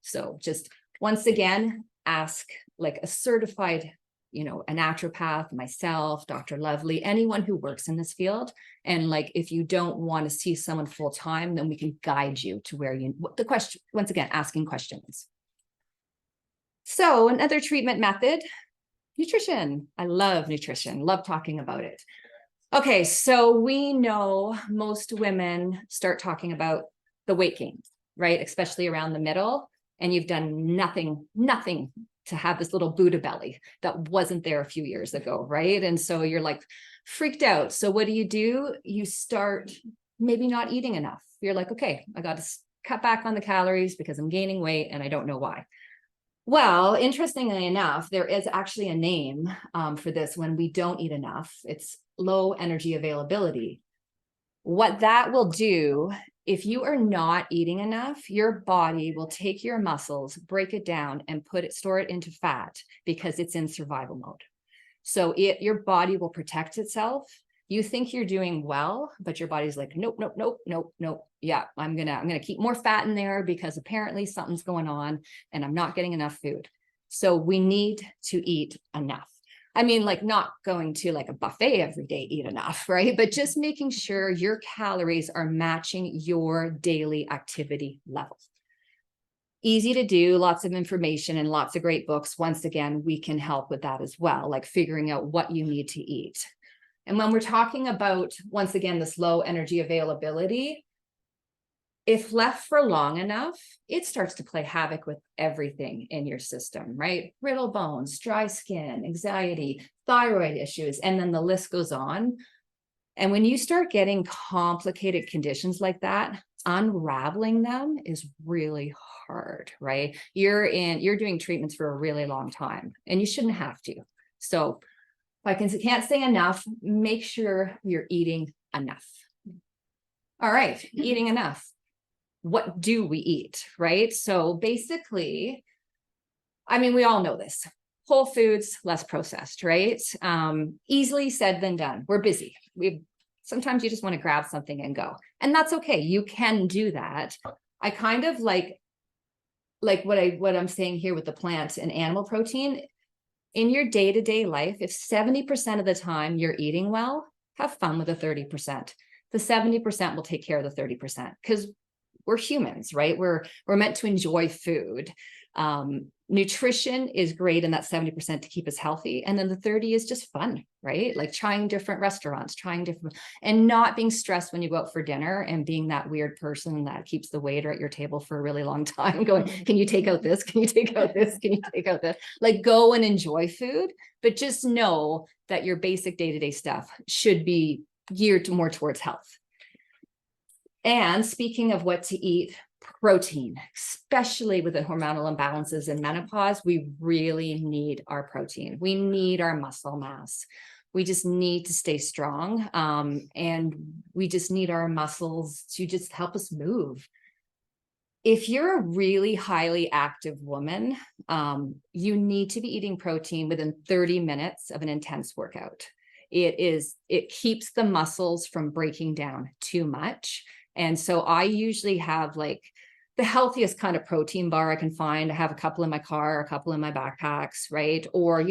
So just, once again, ask like a certified, you know, a naturopath, myself, Dr. Lovely, anyone who works in this field. And like, if you don't want to see someone full time, then we can guide you to where the question, once again, asking questions. So another treatment method, nutrition. I love nutrition, love talking about it. Okay, so we know most women start talking about the weight gain, right? Especially around the middle, and you've done nothing to have this little Buddha belly that wasn't there a few years ago, right? And so you're like freaked out. So what do? You start maybe not eating enough. You're like, okay, I got to cut back on the calories because I'm gaining weight and I don't know why. Well, interestingly enough, there is actually a name for this when we don't eat enough. It's low energy availability. What that will do, if you are not eating enough, your body will take your muscles, break it down, and store it into fat, because it's in survival mode. So your body will protect itself. You think you're doing well, but your body's like, nope. Yeah, I'm gonna keep more fat in there because apparently something's going on and I'm not getting enough food. So we need to eat enough. I mean, like not going to like a buffet every day, eat enough, right? But just making sure your calories are matching your daily activity level. Easy to do, lots of information and lots of great books. Once again, we can help with that as well, like figuring out what you need to eat. And when we're talking about, once again, this low energy availability, if left for long enough, it starts to play havoc with everything in your system, right? Brittle bones, dry skin, anxiety, thyroid issues, and then the list goes on. And when you start getting complicated conditions like that, unraveling them is really hard, right? You're doing treatments for a really long time and you shouldn't have to. So if I can't say enough, make sure you're eating enough. All right, eating enough. What do we eat, right? So basically, I mean, we all know this. Whole foods, less processed, right? Easily said than done. We're busy. Sometimes you just want to grab something and go. And that's okay. You can do that. I kind of like what I'm saying here with the plant and animal protein. In your day-to-day life, if 70% of the time you're eating well, have fun with the 30%. The 70% will take care of the 30% because we're humans, right? We're meant to enjoy food. Nutrition is great in that 70% to keep us healthy. And then the 30 is just fun, right? Like trying different restaurants, and not being stressed when you go out for dinner and being that weird person that keeps the waiter at your table for a really long time going, can you take out this? Can you take out this? Can you take out this? Like go and enjoy food, but just know that your basic day-to-day stuff should be geared more towards health. And speaking of what to eat, protein, especially with the hormonal imbalances in menopause, we really need our protein. We need our muscle mass. We just need to stay strong. And we just need our muscles to just help us move. If you're a really highly active woman, you need to be eating protein within 30 minutes of an intense workout. It keeps the muscles from breaking down too much. And so I usually have like the healthiest kind of protein bar I can find. I have a couple in my car, a couple in my backpacks, right? Or,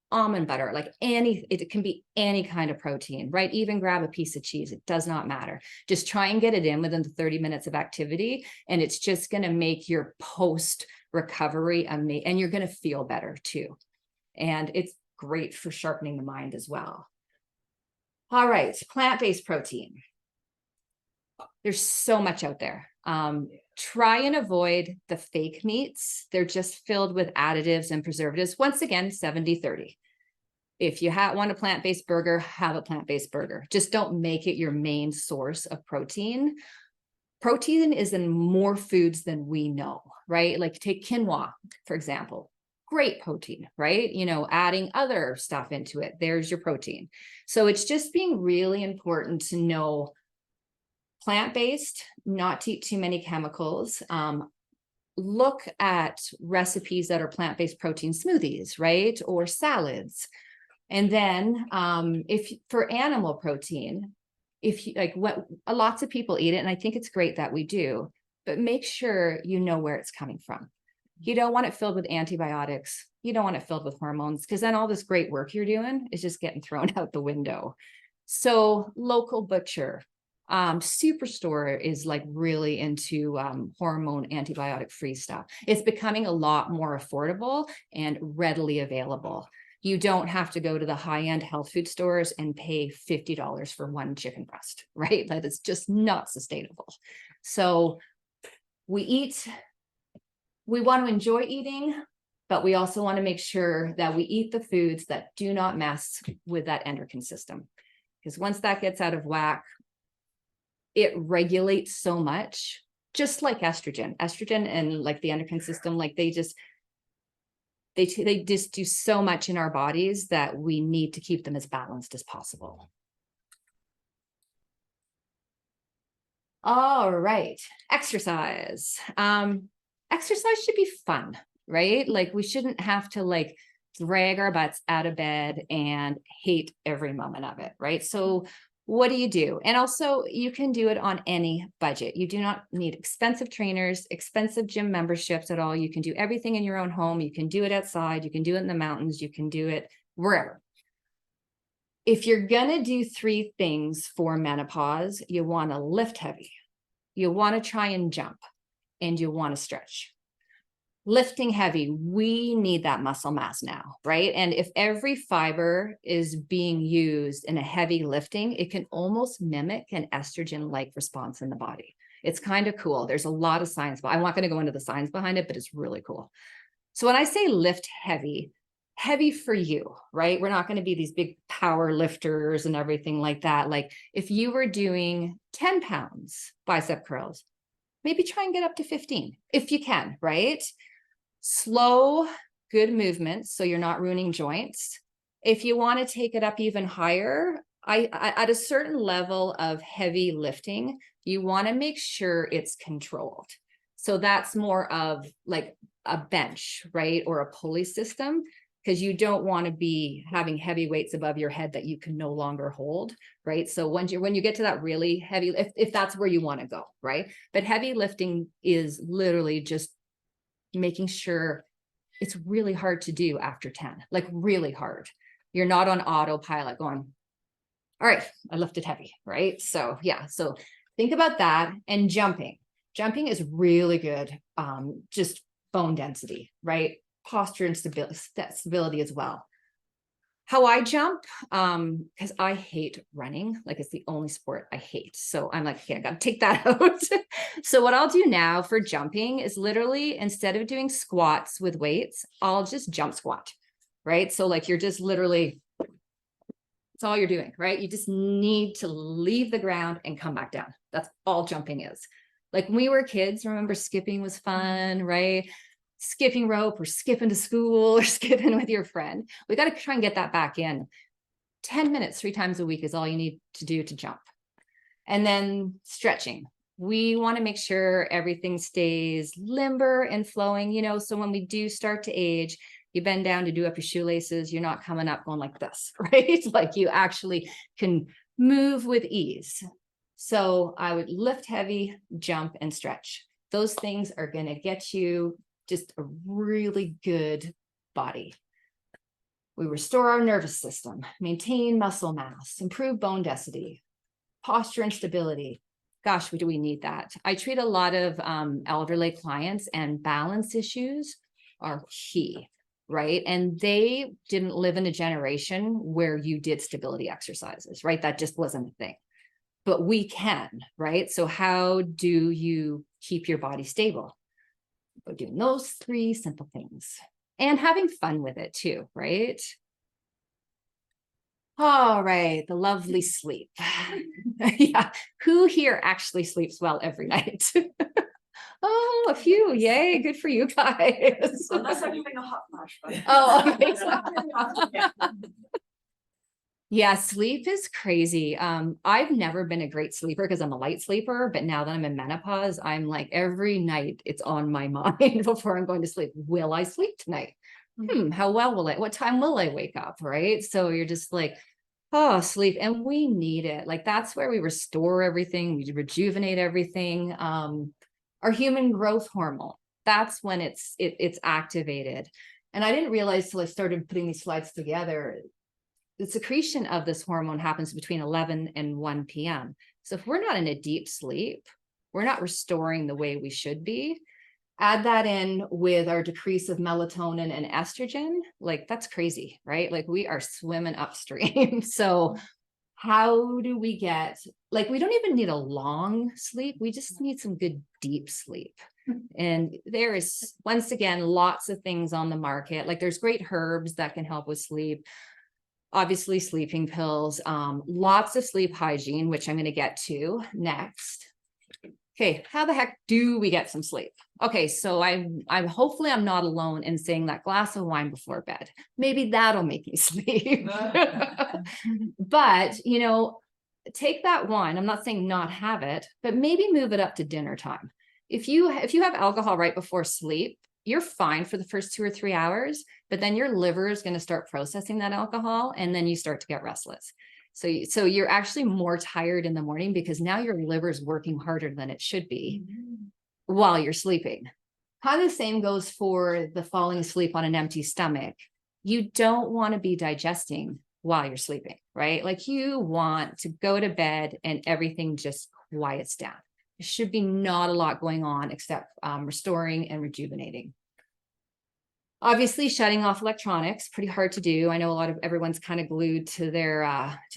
almond butter, like it can be any kind of protein, right? Even grab a piece of cheese. It does not matter. Just try and get it in within the 30 minutes of activity. And it's just going to make your post recovery amazing. And you're going to feel better too. And it's great for sharpening the mind as well. All right. Plant-based protein. There's so much out there. Try and avoid the fake meats. They're just filled with additives and preservatives. Once again, 70-30. If you want a plant-based burger, have a plant-based burger. Just don't make it your main source of protein. Protein is in more foods than we know, right? Like take quinoa, for example. Great protein, right? Adding other stuff into it. There's your protein. So it's just being really important to know plant-based, not to eat too many chemicals. Look at recipes that are plant-based protein smoothies, right? Or salads. And then if for animal protein, if you lots of people eat it, and I think it's great that we do, but make sure you know where it's coming from. You don't want it filled with antibiotics. You don't want it filled with hormones, because then all this great work you're doing is just getting thrown out the window. So local butcher, Superstore is like really into hormone antibiotic free stuff. It's becoming a lot more affordable and readily available. You don't have to go to the high-end health food stores and pay $50 for one chicken breast, right? That is just not sustainable. So we want to enjoy eating, but we also want to make sure that we eat the foods that do not mess with that endocrine system. Because once that gets out of whack, it regulates so much, just like estrogen and like the endocrine system, like they just do so much in our bodies that we need to keep them as balanced as possible. All right, exercise. Exercise should be fun, right? Like we shouldn't have to like drag our butts out of bed and hate every moment of it, right? So what do you do? And also you can do it on any budget. You do not need expensive trainers, expensive gym memberships at all. You can do everything in your own home. You can do it outside. You can do it in the mountains. You can do it wherever. If you're gonna do 3 things for menopause, you want to lift heavy, you want to try and jump, and you want to stretch. Lifting heavy, we need that muscle mass now, right? And if every fiber is being used in a heavy lifting, it can almost mimic an estrogen-like response in the body. It's kind of cool. There's a lot of science, but I'm not going to go into the science behind it, but it's really cool. So when I say lift heavy, heavy for you, right? We're not going to be these big power lifters and everything like that. Like if you were doing 10 pounds bicep curls, maybe try and get up to 15 if you can, right? Slow, good movements, so you're not ruining joints. If you want to take it up even higher, I at a certain level of heavy lifting, you want to make sure it's controlled. So that's more of like a bench, right? Or a pulley system, because you don't want to be having heavy weights above your head that you can no longer hold, right? So when you get to that really heavy, if that's where you want to go, right? But heavy lifting is literally just making sure it's really hard to do after 10, like really hard. You're not on autopilot going, all right, I lifted heavy, right? So yeah, so think about that. And jumping is really good. Just bone density, right? Posture and stability as well. How I jump, because I hate running, like it's the only sport I hate. So I'm like, okay, I gotta take that out. So what I'll do now for jumping is literally, instead of doing squats with weights, I'll just jump squat, right? So like you're just literally, that's all you're doing, right? You just need to leave the ground and come back down. That's all jumping is. Like when we were kids, remember skipping was fun, right? Skipping rope or skipping to school or skipping with your friend. We got to try and get that back in. 10 minutes, 3 times a week is all you need to do to jump. And then stretching. We want to make sure everything stays limber and flowing, you know, so when we do start to age, you bend down to do up your shoelaces, you're not coming up going like this, right? Like you actually can move with ease. So I would lift heavy, jump, and stretch. Those things are going to get you just a really good body. We restore our nervous system, maintain muscle mass, improve bone density, posture and stability. Gosh, do we need that? I treat a lot of elderly clients, and balance issues are key, right? And they didn't live in a generation where you did stability exercises, right? That just wasn't a thing. But we can, right? So how do you keep your body stable? By doing those 3 simple things and having fun with it too, right? All right, the lovely sleep. Yeah, who here actually sleeps well every night? Oh, a few, yay, good for you guys. Unless I'm having a hot flash. But... Oh, okay. Yeah, sleep is crazy. I've never been a great sleeper because I'm a light sleeper, but now that I'm in menopause, I'm like every night it's on my mind before I'm going to sleep. Will I sleep tonight? How well will what time will I wake up? Right. So you're just like, oh, sleep. And we need it. Like that's where we restore everything, we rejuvenate everything. Our human growth hormone, that's when it's activated. And I didn't realize till I started putting these slides together, the secretion of this hormone happens between 11 and 1 p.m. So if we're not in a deep sleep, we're not restoring the way we should be. Add that in with our decrease of melatonin and estrogen, like that's crazy, right? Like we are swimming upstream. So how do we get, like, we don't even need a long sleep. We just need some good deep sleep. And there is, once again, lots of things on the market. Like there's great herbs that can help with sleep. Obviously sleeping pills, lots of sleep hygiene, which I'm going to get to next. Okay, how the heck do we get some sleep? Okay, so I'm hopefully I'm not alone in saying that glass of wine before bed. Maybe that'll make me sleep. But, you know, take that wine. I'm not saying not have it, but maybe move it up to dinner time. If you have alcohol right before sleep, you're fine for the first 2 or 3 hours, but then your liver is going to start processing that alcohol, and then you start to get restless. So you're actually more tired in the morning because now your liver is working harder than it should be while you're sleeping. Kind of the same goes for the falling asleep on an empty stomach. You don't want to be digesting while you're sleeping, right? Like you want to go to bed and everything just quiets down. There should be not a lot going on except restoring and rejuvenating. Obviously, shutting off electronics, pretty hard to do. I know everyone's kind of glued to their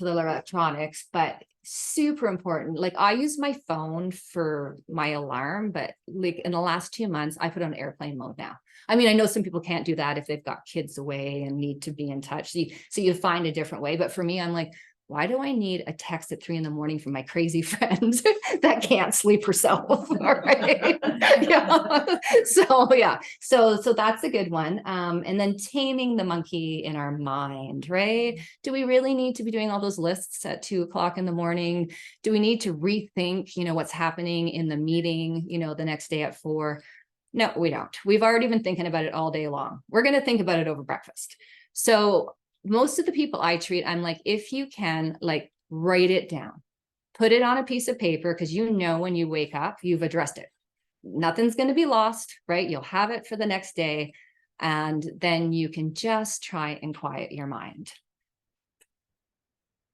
electronics, but super important. Like I use my phone for my alarm, but like in the last 2 months, I put on airplane mode now. I mean, I know some people can't do that if they've got kids away and need to be in touch. So you find a different way. But for me, I'm like, why do I need a text at 3 a.m. from my crazy friend that can't sleep herself? All right. Yeah. So that's a good one. And then taming the monkey in our mind, right? Do we really need to be doing all those lists at 2 o'clock in the morning? Do we need to rethink, what's happening in the meeting, the next day at 4? No, we don't. We've already been thinking about it all day long. We're going to think about it over breakfast. So most of the people I treat, I'm like, if you can, like, write it down, put it on a piece of paper, because when you wake up, you've addressed it. Nothing's going to be lost, right? You'll have it for the next day, and then you can just try and quiet your mind.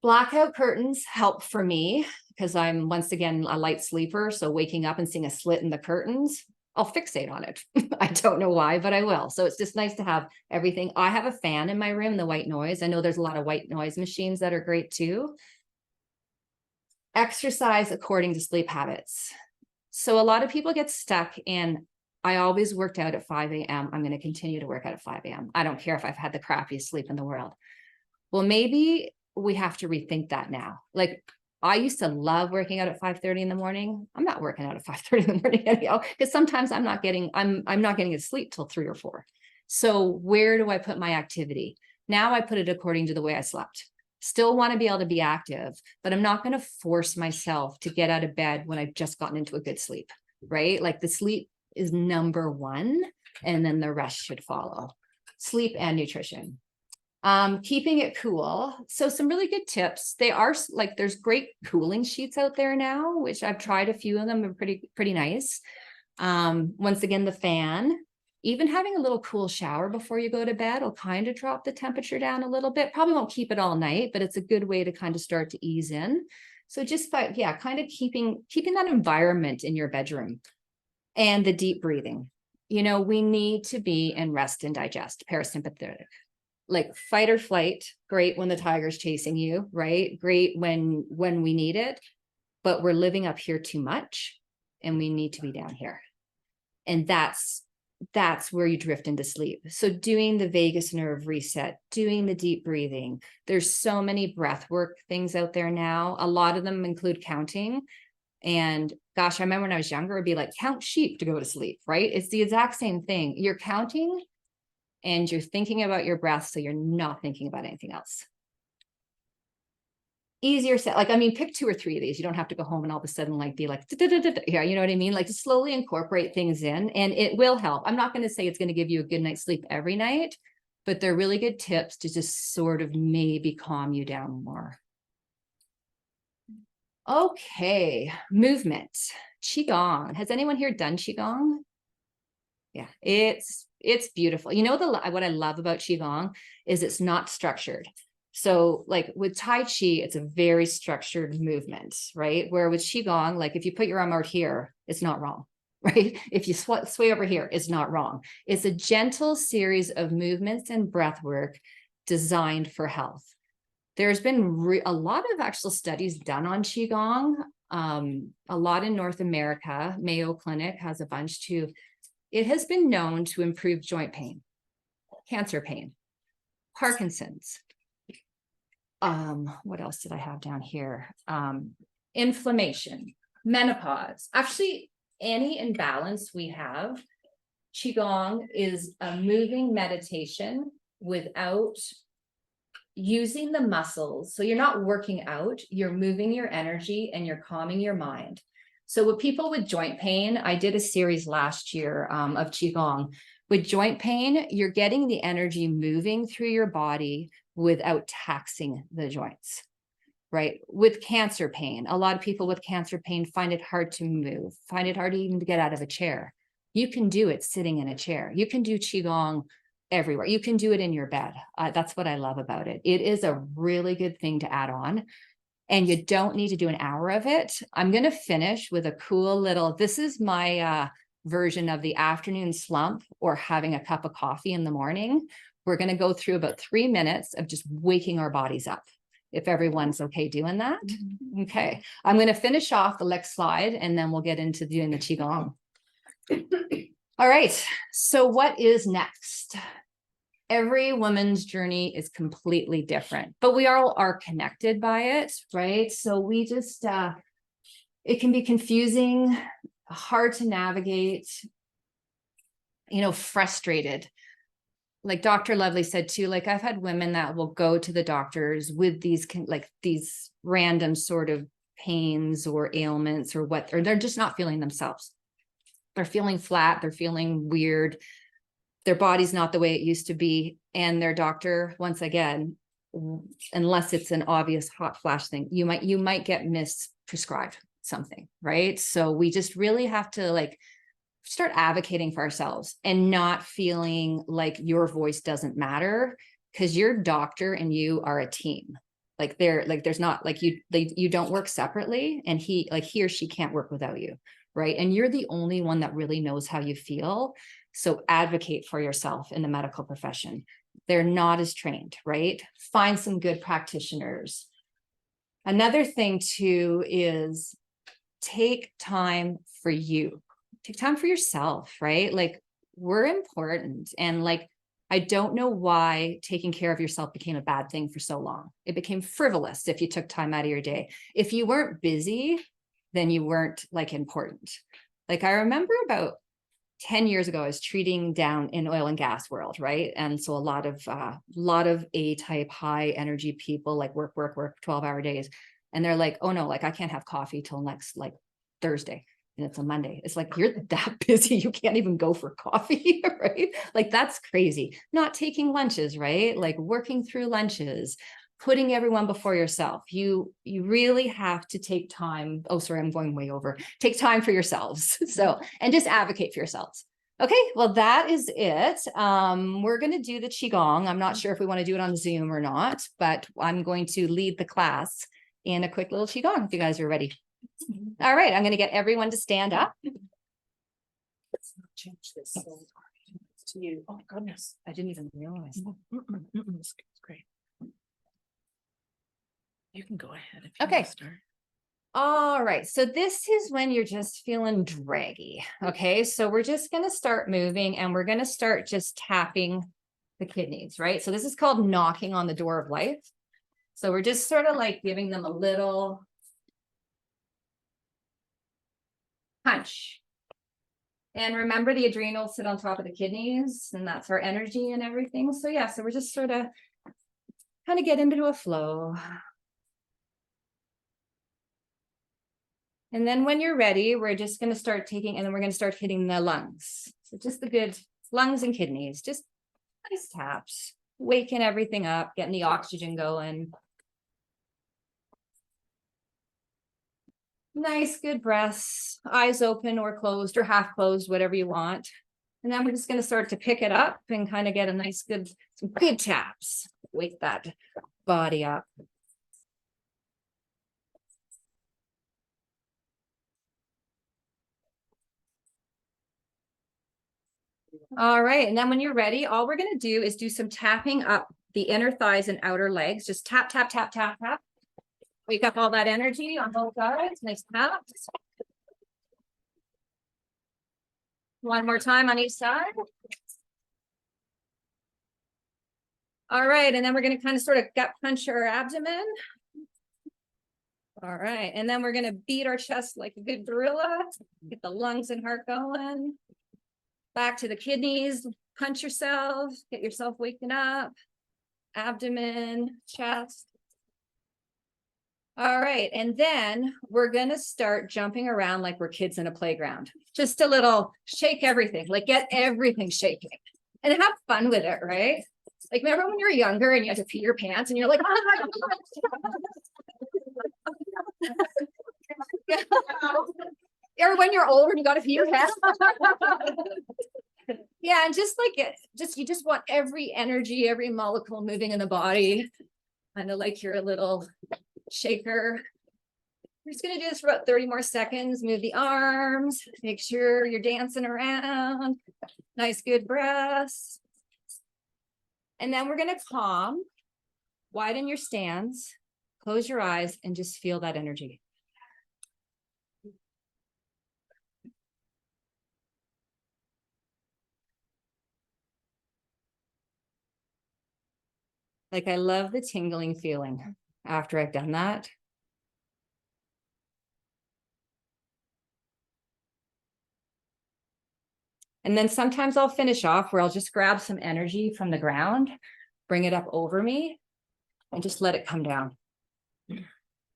Blackout curtains help for me because I'm, once again, a light sleeper. So waking up and seeing a slit in the curtains, I'll fixate on it. I don't know why, but I will. So it's just nice to have everything. I have a fan in my room, the white noise. I know there's a lot of white noise machines that are great too. Exercise according to sleep habits. So a lot of people get stuck in, I always worked out at 5 a.m. I'm going to continue to work out at 5 a.m. I don't care if I've had the crappiest sleep in the world. Well, maybe we have to rethink that now. Like, I used to love working out at 5:30 in the morning. I'm not working out at 5:30 in the morning anyhow, because sometimes I'm not getting to sleep till 3 or 4. So where do I put my activity? Now I put it according to the way I slept. Still want to be able to be active, but I'm not going to force myself to get out of bed when I've just gotten into a good sleep, right? Like the sleep is number one, and then the rest should follow. Sleep and nutrition. Keeping it cool. So some really good tips. They are like, there's great cooling sheets out there now, which I've tried a few of them, are pretty nice. Once again, the fan, even having a little cool shower before you go to bed will kind of drop the temperature down a little bit. Probably won't keep it all night, but it's a good way to kind of start to ease in. So just kind of keeping that environment in your bedroom. And the deep breathing. We need to be in rest and digest, parasympathetic. Like fight or flight, great when the tiger's chasing you, right? Great when we need it, but we're living up here too much and we need to be down here. And that's where you drift into sleep. So doing the vagus nerve reset, doing the deep breathing, there's so many breath work things out there now. A lot of them include counting. And gosh, I remember when I was younger, it'd be like, count sheep to go to sleep, right? It's the exact same thing. You're counting and you're thinking about your breath, so you're not thinking about anything else. Easier set, pick 2 or 3 of these. You don't have to go home and all of a sudden be like, yeah, you know what I mean? Like, to slowly incorporate things in, and it will help. I'm not going to say it's going to give you a good night's sleep every night, but they're really good tips to just sort of maybe calm you down more. Okay, movement, Qigong. Has anyone here done Qigong? Yeah, it's beautiful. What I love about Qigong is it's not structured. So like with Tai Chi, it's a very structured movement, right? Where with Qigong, like if you put your arm out here, it's not wrong, right? If you sway over here, it's not wrong. It's a gentle series of movements and breath work designed for health. There's been a lot of actual studies done on Qigong, a lot in North America. Mayo Clinic has a bunch too. It has been known to improve joint pain, cancer pain, Parkinson's. What else did I have down here? Inflammation, menopause. Actually, any imbalance we have, Qigong is a moving meditation without using the muscles. So you're not working out, you're moving your energy and you're calming your mind. So with people with joint pain, I did a series last year of Qigong. With joint pain, you're getting the energy moving through your body without taxing the joints, right? With cancer pain, a lot of people with cancer pain find it hard to move, find it hard even to get out of a chair. You can do it sitting in a chair. You can do Qigong everywhere. You can do it in your bed. That's what I love about it. It is a really good thing to add on. And you don't need to do an hour of it. I'm going to finish with a cool little, this is my version of the afternoon slump or having a cup of coffee in the morning. We're going to go through about 3 minutes of just waking our bodies up. If everyone's okay doing that. Okay. I'm going to finish off the next slide and then we'll get into doing the Qigong. All right. So what is next? Every woman's journey is completely different, but we all are connected by it, right? So we just, it can be confusing, hard to navigate, you know, frustrated. Like Dr. Lovely said too, like I've had women that will go to the doctors with these like these random sort of pains or ailments or what, or they're just not feeling themselves. They're feeling flat. They're feeling weird. Their body's not the way it used to be. And their doctor, once again, unless it's an obvious hot flash thing, you might get misprescribed something, right? So we just really have to like start advocating for ourselves and not feeling like your voice doesn't matter, because your doctor and you are a team. Like there's not like you don't work separately, and he or she can't work without you, right? And you're the only one that really knows how you feel. So advocate for yourself in the medical profession. They're not as trained, right? Find some good practitioners. Another thing too is take time for you. Take time for yourself, right? Like we're important. And like, I don't know why taking care of yourself became a bad thing for so long. It became frivolous if you took time out of your day. If you weren't busy, then you weren't like important. Like I remember about 10 years ago, I was treating down in oil and gas world, right? And so a lot of A-type high energy people like work 12-hour days. And they're like, oh no, like I can't have coffee till next like Thursday. And it's a Monday. It's like, you're that busy. You can't even go for coffee, right? Like that's crazy. Not taking lunches, right? Like working through lunches, putting everyone before yourself. You really have to take time. Oh, sorry, I'm going way over. Take time for yourselves. So, and just advocate for yourselves. Okay, well, that is it. We're going to do the Qigong. I'm not sure if we want to do it on Zoom or not, but I'm going to lead the class in a quick little Qigong if you guys are ready. All right, I'm going to get everyone to stand up. Let's not change this. So to you. Oh goodness. I didn't even realize. It's great. You can go ahead if you Okay. want to start. All right, so this is when you're just feeling draggy. Okay, so we're just going to start moving and we're going to start just tapping the kidneys, right? So this is called knocking on the door of life. So we're just sort of like giving them a little punch. And remember, the adrenals sit on top of the kidneys, and that's our energy and everything. So yeah, so we're just sort of kind of get into a flow. And then when you're ready, we're just going to start taking, and then we're going to start hitting the lungs. So just the good lungs and kidneys, just nice taps, waking everything up, getting the oxygen going. Nice, good breaths, eyes open or closed or half closed, whatever you want. And then we're just going to start to pick it up and kind of get a nice, some good taps. Wake that body up. All right. And then when you're ready, all we're going to do is do some tapping up the inner thighs and outer legs. Just tap, tap, tap, tap, tap. Wake up all that energy on both sides. Nice taps. One more time on each side. All right. And then we're going to kind of sort of gut punch our abdomen. All right. And then we're going to beat our chest like a good gorilla. Get the lungs and heart going. Back to the kidneys. Punch yourself. Get yourself waking up. Abdomen, chest. All right. And then we're going to start jumping around like we're kids in a playground. Just a little shake everything, like get everything shaking and have fun with it, right? Like remember when you were younger and you had to pee your pants and you're like, oh my God. Or when you're older and you got to pee your pants. Yeah, and just like it, you just want every energy, every molecule moving in the body. Kind of like you're a little shaker. We're just gonna do this for about 30 more seconds. Move the arms, make sure you're dancing around. Nice, good breaths. And then we're gonna calm, widen your stance, close your eyes, and just feel that energy. Like, I love the tingling feeling after I've done that. And then sometimes I'll finish off where I'll just grab some energy from the ground, bring it up over me, and just let it come down.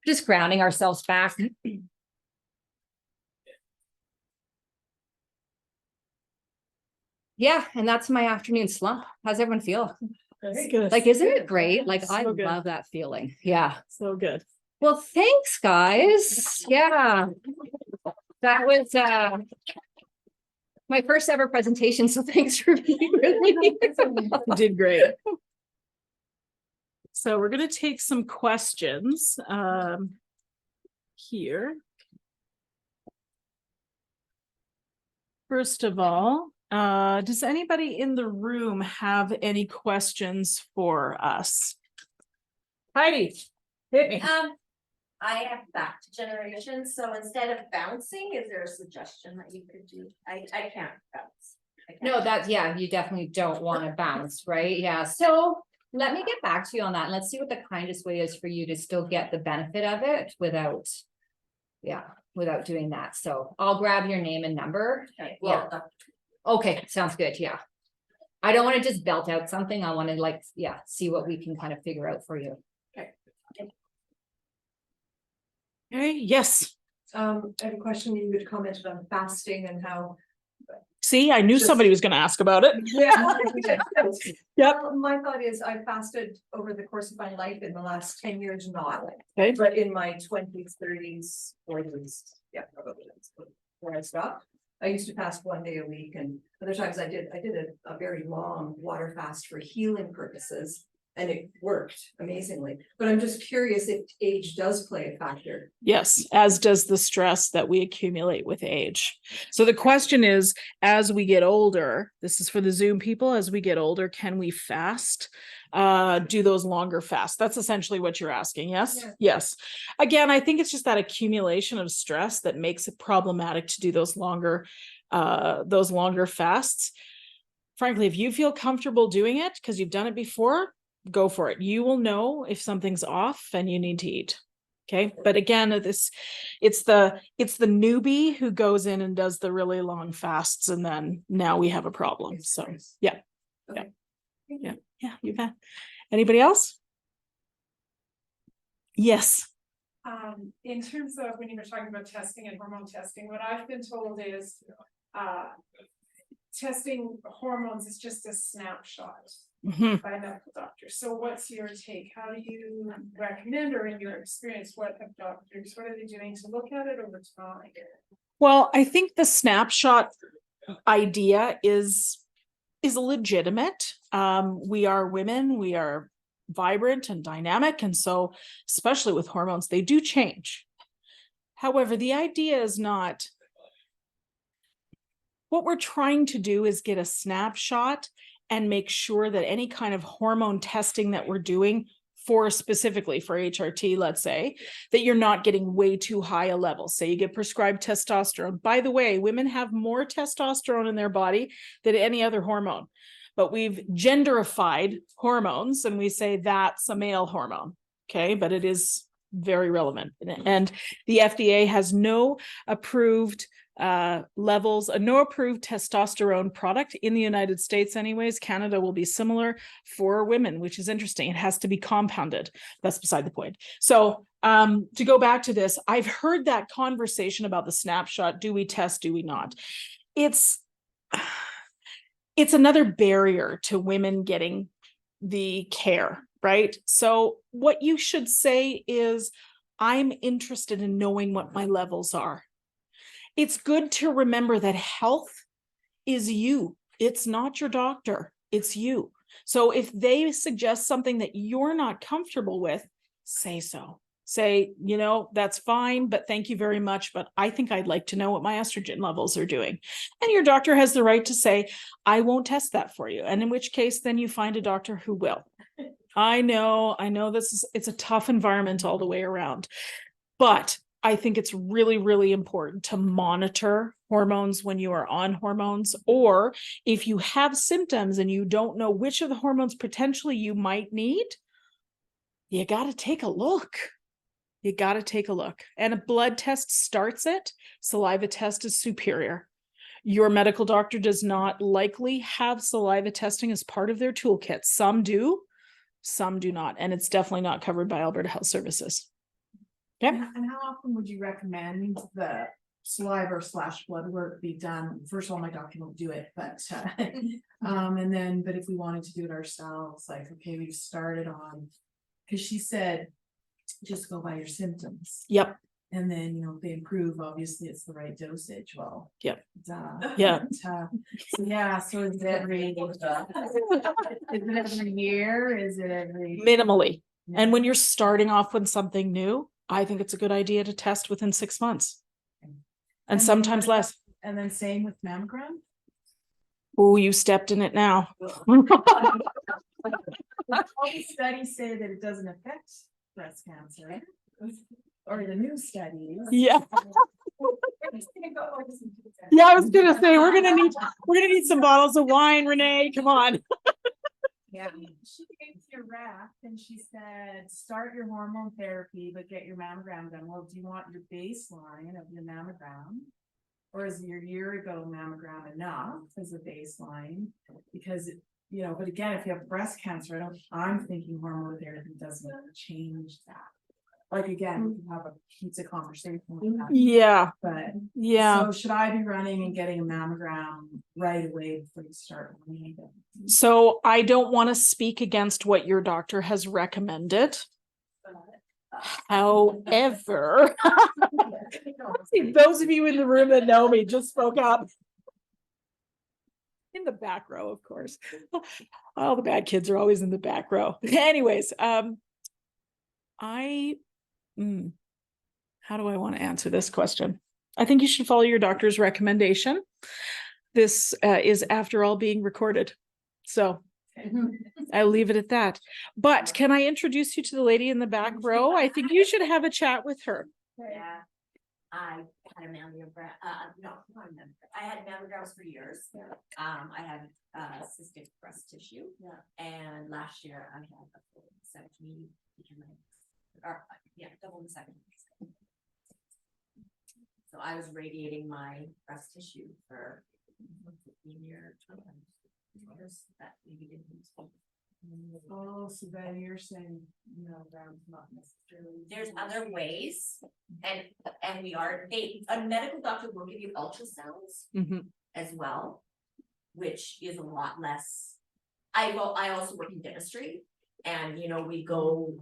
Just grounding ourselves back. Yeah, and that's my afternoon slump. How's everyone feel? That's good. Like, isn't it great? Like, I So good. love that feeling. Yeah. So good. Well, thanks, guys. Yeah. That was my first ever presentation, so thanks for being with me. You did great. So we're going to take some questions here. First of all, does anybody in the room have any questions for us? Heidi, hit me. I have back to generation, so instead of bouncing, is there a suggestion that you could do? I can't bounce. No, that's, yeah, you definitely don't want to bounce, right? Yeah. So let me get back to you on that. Let's see what the kindest way is for you to still get the benefit of it without, without doing that. So I'll grab your name and number. Well, Okay, sounds good. Yeah. I don't want to just belt out something. I want to like, see what we can kind of figure out for you. Okay, yes. I have a question. You had commented on fasting and how. See, I knew Just- somebody was going to ask about it. Yep. My thought is I fasted over the course of my life in the last 10 years, not, Okay. but in my 20s, 30s, 40s, probably that's where I stopped. I used to fast 1 day a week, and other times I did a very long water fast for healing purposes. And it worked amazingly, but I'm just curious if age does play a factor. Yes, as does the stress that we accumulate with age. So the question is, as we get older, this is for the Zoom people, as we get older, can we fast? Do those longer fasts? That's essentially what you're asking. Yes. Yeah. Yes. Again, I think it's just that accumulation of stress that makes it problematic to do those longer fasts. Frankly, if you feel comfortable doing it because you've done it before, go for it. You will know if something's off and you need to eat. Okay. But again, it's the newbie who goes in and does the really long fasts, and then now we have a problem. So yeah. Okay. Yeah. Yeah. You bet. Anybody else? Yes. In terms of when you were talking about testing and hormone testing, what I've been told is testing hormones is just a snapshot Mhm. by a medical doctor. So what's your take? How do you recommend, or in your experience, what are they doing to look at it over time? Well, I think the snapshot idea is legitimate. We are women, we are vibrant and dynamic, and so especially with hormones, they do change. However, the idea is not, what we're trying to do is get a snapshot and make sure that any kind of hormone testing that we're doing for specifically for HRT, let's say, that you're not getting way too high a level. Say you get prescribed testosterone. By the way, women have more testosterone in their body than any other hormone, but we've genderified hormones and we say that's a male hormone. Okay, but it is very relevant. And the FDA has no approved levels, no approved testosterone product in the United States anyways. Canada will be similar for women, which is interesting. It has to be compounded. That's beside the point. So to go back to this, I've heard that conversation about the snapshot. Do we test? Do we not? It's another barrier to women getting the care, right? So what you should say is, I'm interested in knowing what my levels are. It's good to remember that health is you. It's not your doctor, it's you. So if they suggest something that you're not comfortable with, say so. Say, that's fine, but thank you very much. But I think I'd like to know what my estrogen levels are doing. And your doctor has the right to say, I won't test that for you. And in which case, then you find a doctor who will. I know it's a tough environment all the way around. But I think it's really, really important to monitor hormones when you are on hormones, or if you have symptoms and you don't know which of the hormones potentially you might need, you got to take a look. You got to take a look. And a blood test starts it. Saliva test is superior. Your medical doctor does not likely have saliva testing as part of their toolkit. Some do, some do not. And it's definitely not covered by Alberta Health Services. Okay. And how often would you recommend the saliva / blood work be done? First of all, my doctor won't do it, but but if we wanted to do it ourselves, like, okay, we've started on, because she said, just go by your symptoms. Yep. And then, if they improve, obviously it's the right dosage. Well, Yep. Duh. Yeah. So is it every year? Is it every? Minimally. And when you're starting off with something new, I think it's a good idea to test within 6 months. And sometimes then less. And then same with mammogram? Oh, you stepped in it now. All the studies say that it doesn't affect breast cancer, or the new studies. Yeah. Yeah, I was gonna say we're gonna need some bottles of wine, Renee. Come on. Yeah. She gave you a ref and she said, start your hormone therapy, but get your mammogram done. Well, do you want your baseline of your mammogram? Or is your year ago mammogram enough as a baseline? Because but again, if you have breast cancer, I'm thinking hormone therapy doesn't change that. Like, again, we can have a pizza conversation with that. Yeah. But Yeah. so should I be running and getting a mammogram right away before you start running? So I don't want to speak against what your doctor has recommended. However, those of you in the room that know me just spoke up. In the back row, of course. All the bad kids are always in the back row. Anyways, how do I want to answer this question? I think you should follow your doctor's recommendation. This is, after all, being recorded. So I'll leave it at that. But can I introduce you to the lady in the back row? I think you should have a chat with her. Yeah. I had a mammogram, not a mammogram. I had mammograms for years. I had cystic breast tissue. And last year I had a full mastectomy, double mastectomy. So I was radiating my breast tissue for 15 years, 20 years. That maybe didn't. Oh, so then you're saying, not necessarily. There's other ways, and a medical doctor will give you ultrasounds as well, which is a lot less. I also work in dentistry, and we go,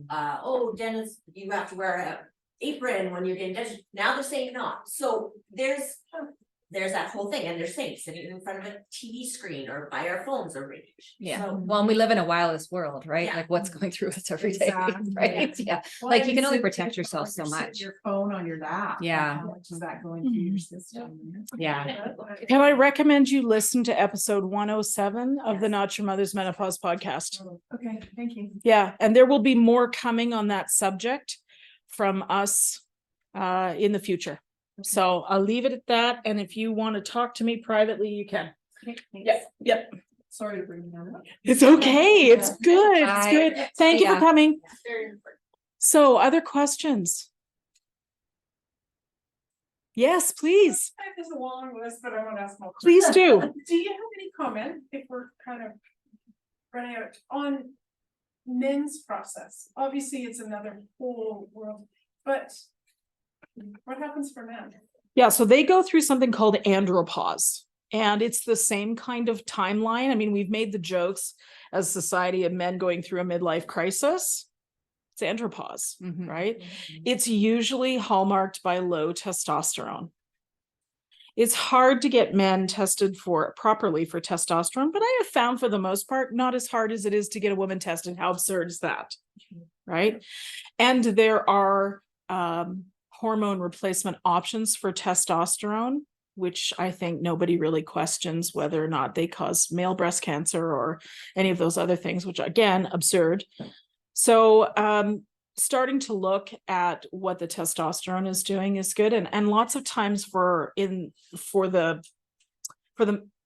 dentist, you have to wear a apron when you're getting dentistry. Now they're saying not. So there's that whole thing, and they're saying sitting in front of a TV screen or by our phones or radiation. Yeah. So, Well, and we live in a wireless world, right? Yeah. Like what's going through us every day, Exactly. right? Yeah. Well, Like you and can only sit- protect yourself so sit much. Your phone on your lap. Yeah. How much is that going through your system? Yeah. Can I recommend you listen to episode 107 of the Not Your Mother's Menopause podcast? Okay, thank you. Yeah, and there will be more coming on that subject from us in the future. So I'll leave it at that. And if you want to talk to me privately, you can. Okay, Yep, yep. Sorry to bring that up. It's okay. It's good. It's Bye. good. Thank you for Yeah. coming. very important. So other questions? Yes, please. There's a long list, but I want to ask more. Please do. Do you have any comment, if we're kind of running out, on men's process? Obviously, it's another whole world, but what happens for men? Yeah, so they go through something called andropause. And it's the same kind of timeline. I mean, we've made the jokes as a society of men going through a midlife crisis. It's andropause, right? It's usually hallmarked by low testosterone. It's hard to get men tested properly for testosterone, but I have found for the most part, not as hard as it is to get a woman tested. How absurd is that? Right. And there are hormone replacement options for testosterone, which I think nobody really questions whether or not they cause male breast cancer or any of those other things, which again, absurd. So starting to look at what the testosterone is doing is good. And lots of times for the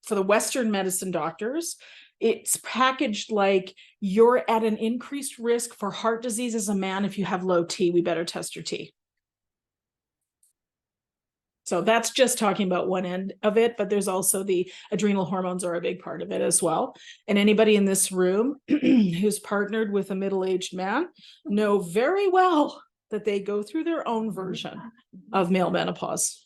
Western medicine doctors, it's packaged like you're at an increased risk for heart disease as a man. If you have low T, we better test your T. So that's just talking about one end of it, but there's also the adrenal hormones are a big part of it as well. And anybody in this room who's partnered with a middle-aged man know very well that they go through their own version of male menopause.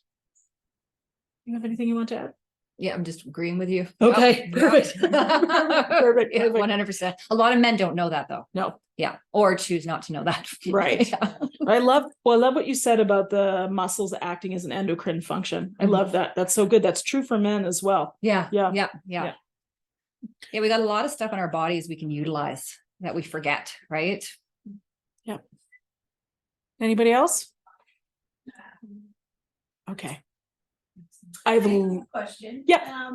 You have anything you want to add? Yeah, I'm just agreeing with you. Okay, Yep, perfect. yep. Perfect, Yeah, perfect. 100%. A lot of men don't know that though. No. Yeah, or choose not to know that. Right. Yeah. I love what you said about the muscles acting as an endocrine function. I love that. That's so good. That's true for men as well. Yeah, Yeah. yeah, yeah. Yeah, we got a lot of stuff in our bodies we can utilize that we forget, right? Yeah. Anybody else? Okay. I have a question. Yeah.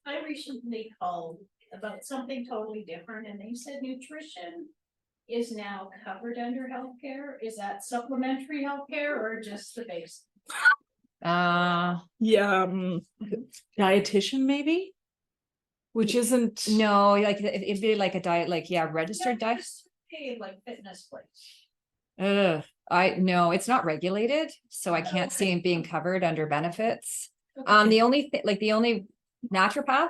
I recently called about something totally different and they said nutrition is now covered under healthcare. Is that supplementary healthcare or just the base? Dietitian maybe, which isn't. No, like it'd be like a diet, like, yeah, registered diet. Hey, like fitness place. No, it's not regulated, so I can't see it being covered under benefits. Okay. The only thing, like the only naturopath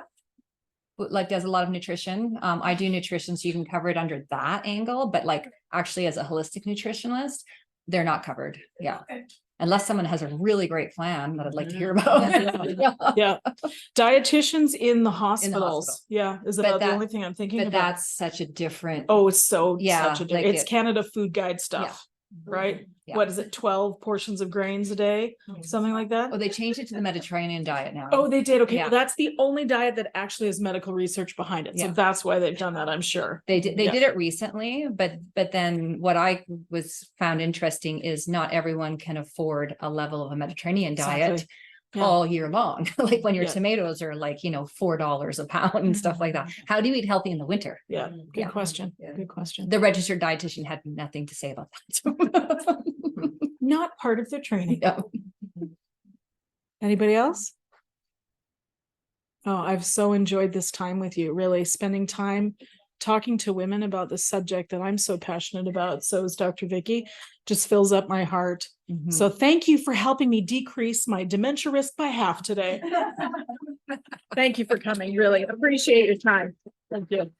like does a lot of nutrition. I do nutrition, so you can cover it under that angle, but like actually as a holistic nutritionist, they're not covered. Yeah. Okay. Unless someone has a really great plan that I'd like to hear about. Yeah. Dietitians in the hospitals. hospital. Yeah. Is But about the that- only thing I'm thinking But about. that's such a different. Oh, it's so Yeah, such a like it's it- Canada Food Guide stuff, right? Yeah. What is it? 12 portions of grains a day, something like that. Oh, they changed it to the Mediterranean diet now. Oh, they did. Okay. Yeah. Well, that's the only diet that actually has medical research behind it. So Yeah. that's why they've done that, I'm sure. They did Yeah. it recently, but then what I found interesting is not everyone can afford a level of a Mediterranean diet Exactly. Yeah. all year long. Like when your Yeah. tomatoes are like, $4 a pound and stuff like that. How do you eat healthy in the winter? Yeah. Good Yeah. question. Yeah. Good question. The registered dietitian had nothing to say about that. Not part of their training. No. Anybody else? Oh, I've so enjoyed this time with you, really spending time talking to women about the subject that I'm so passionate about. So is Dr. Vikki, just fills up my heart. Mhm. So thank you for helping me decrease my dementia risk by half today. Thank you for coming, really appreciate your time. Thank you.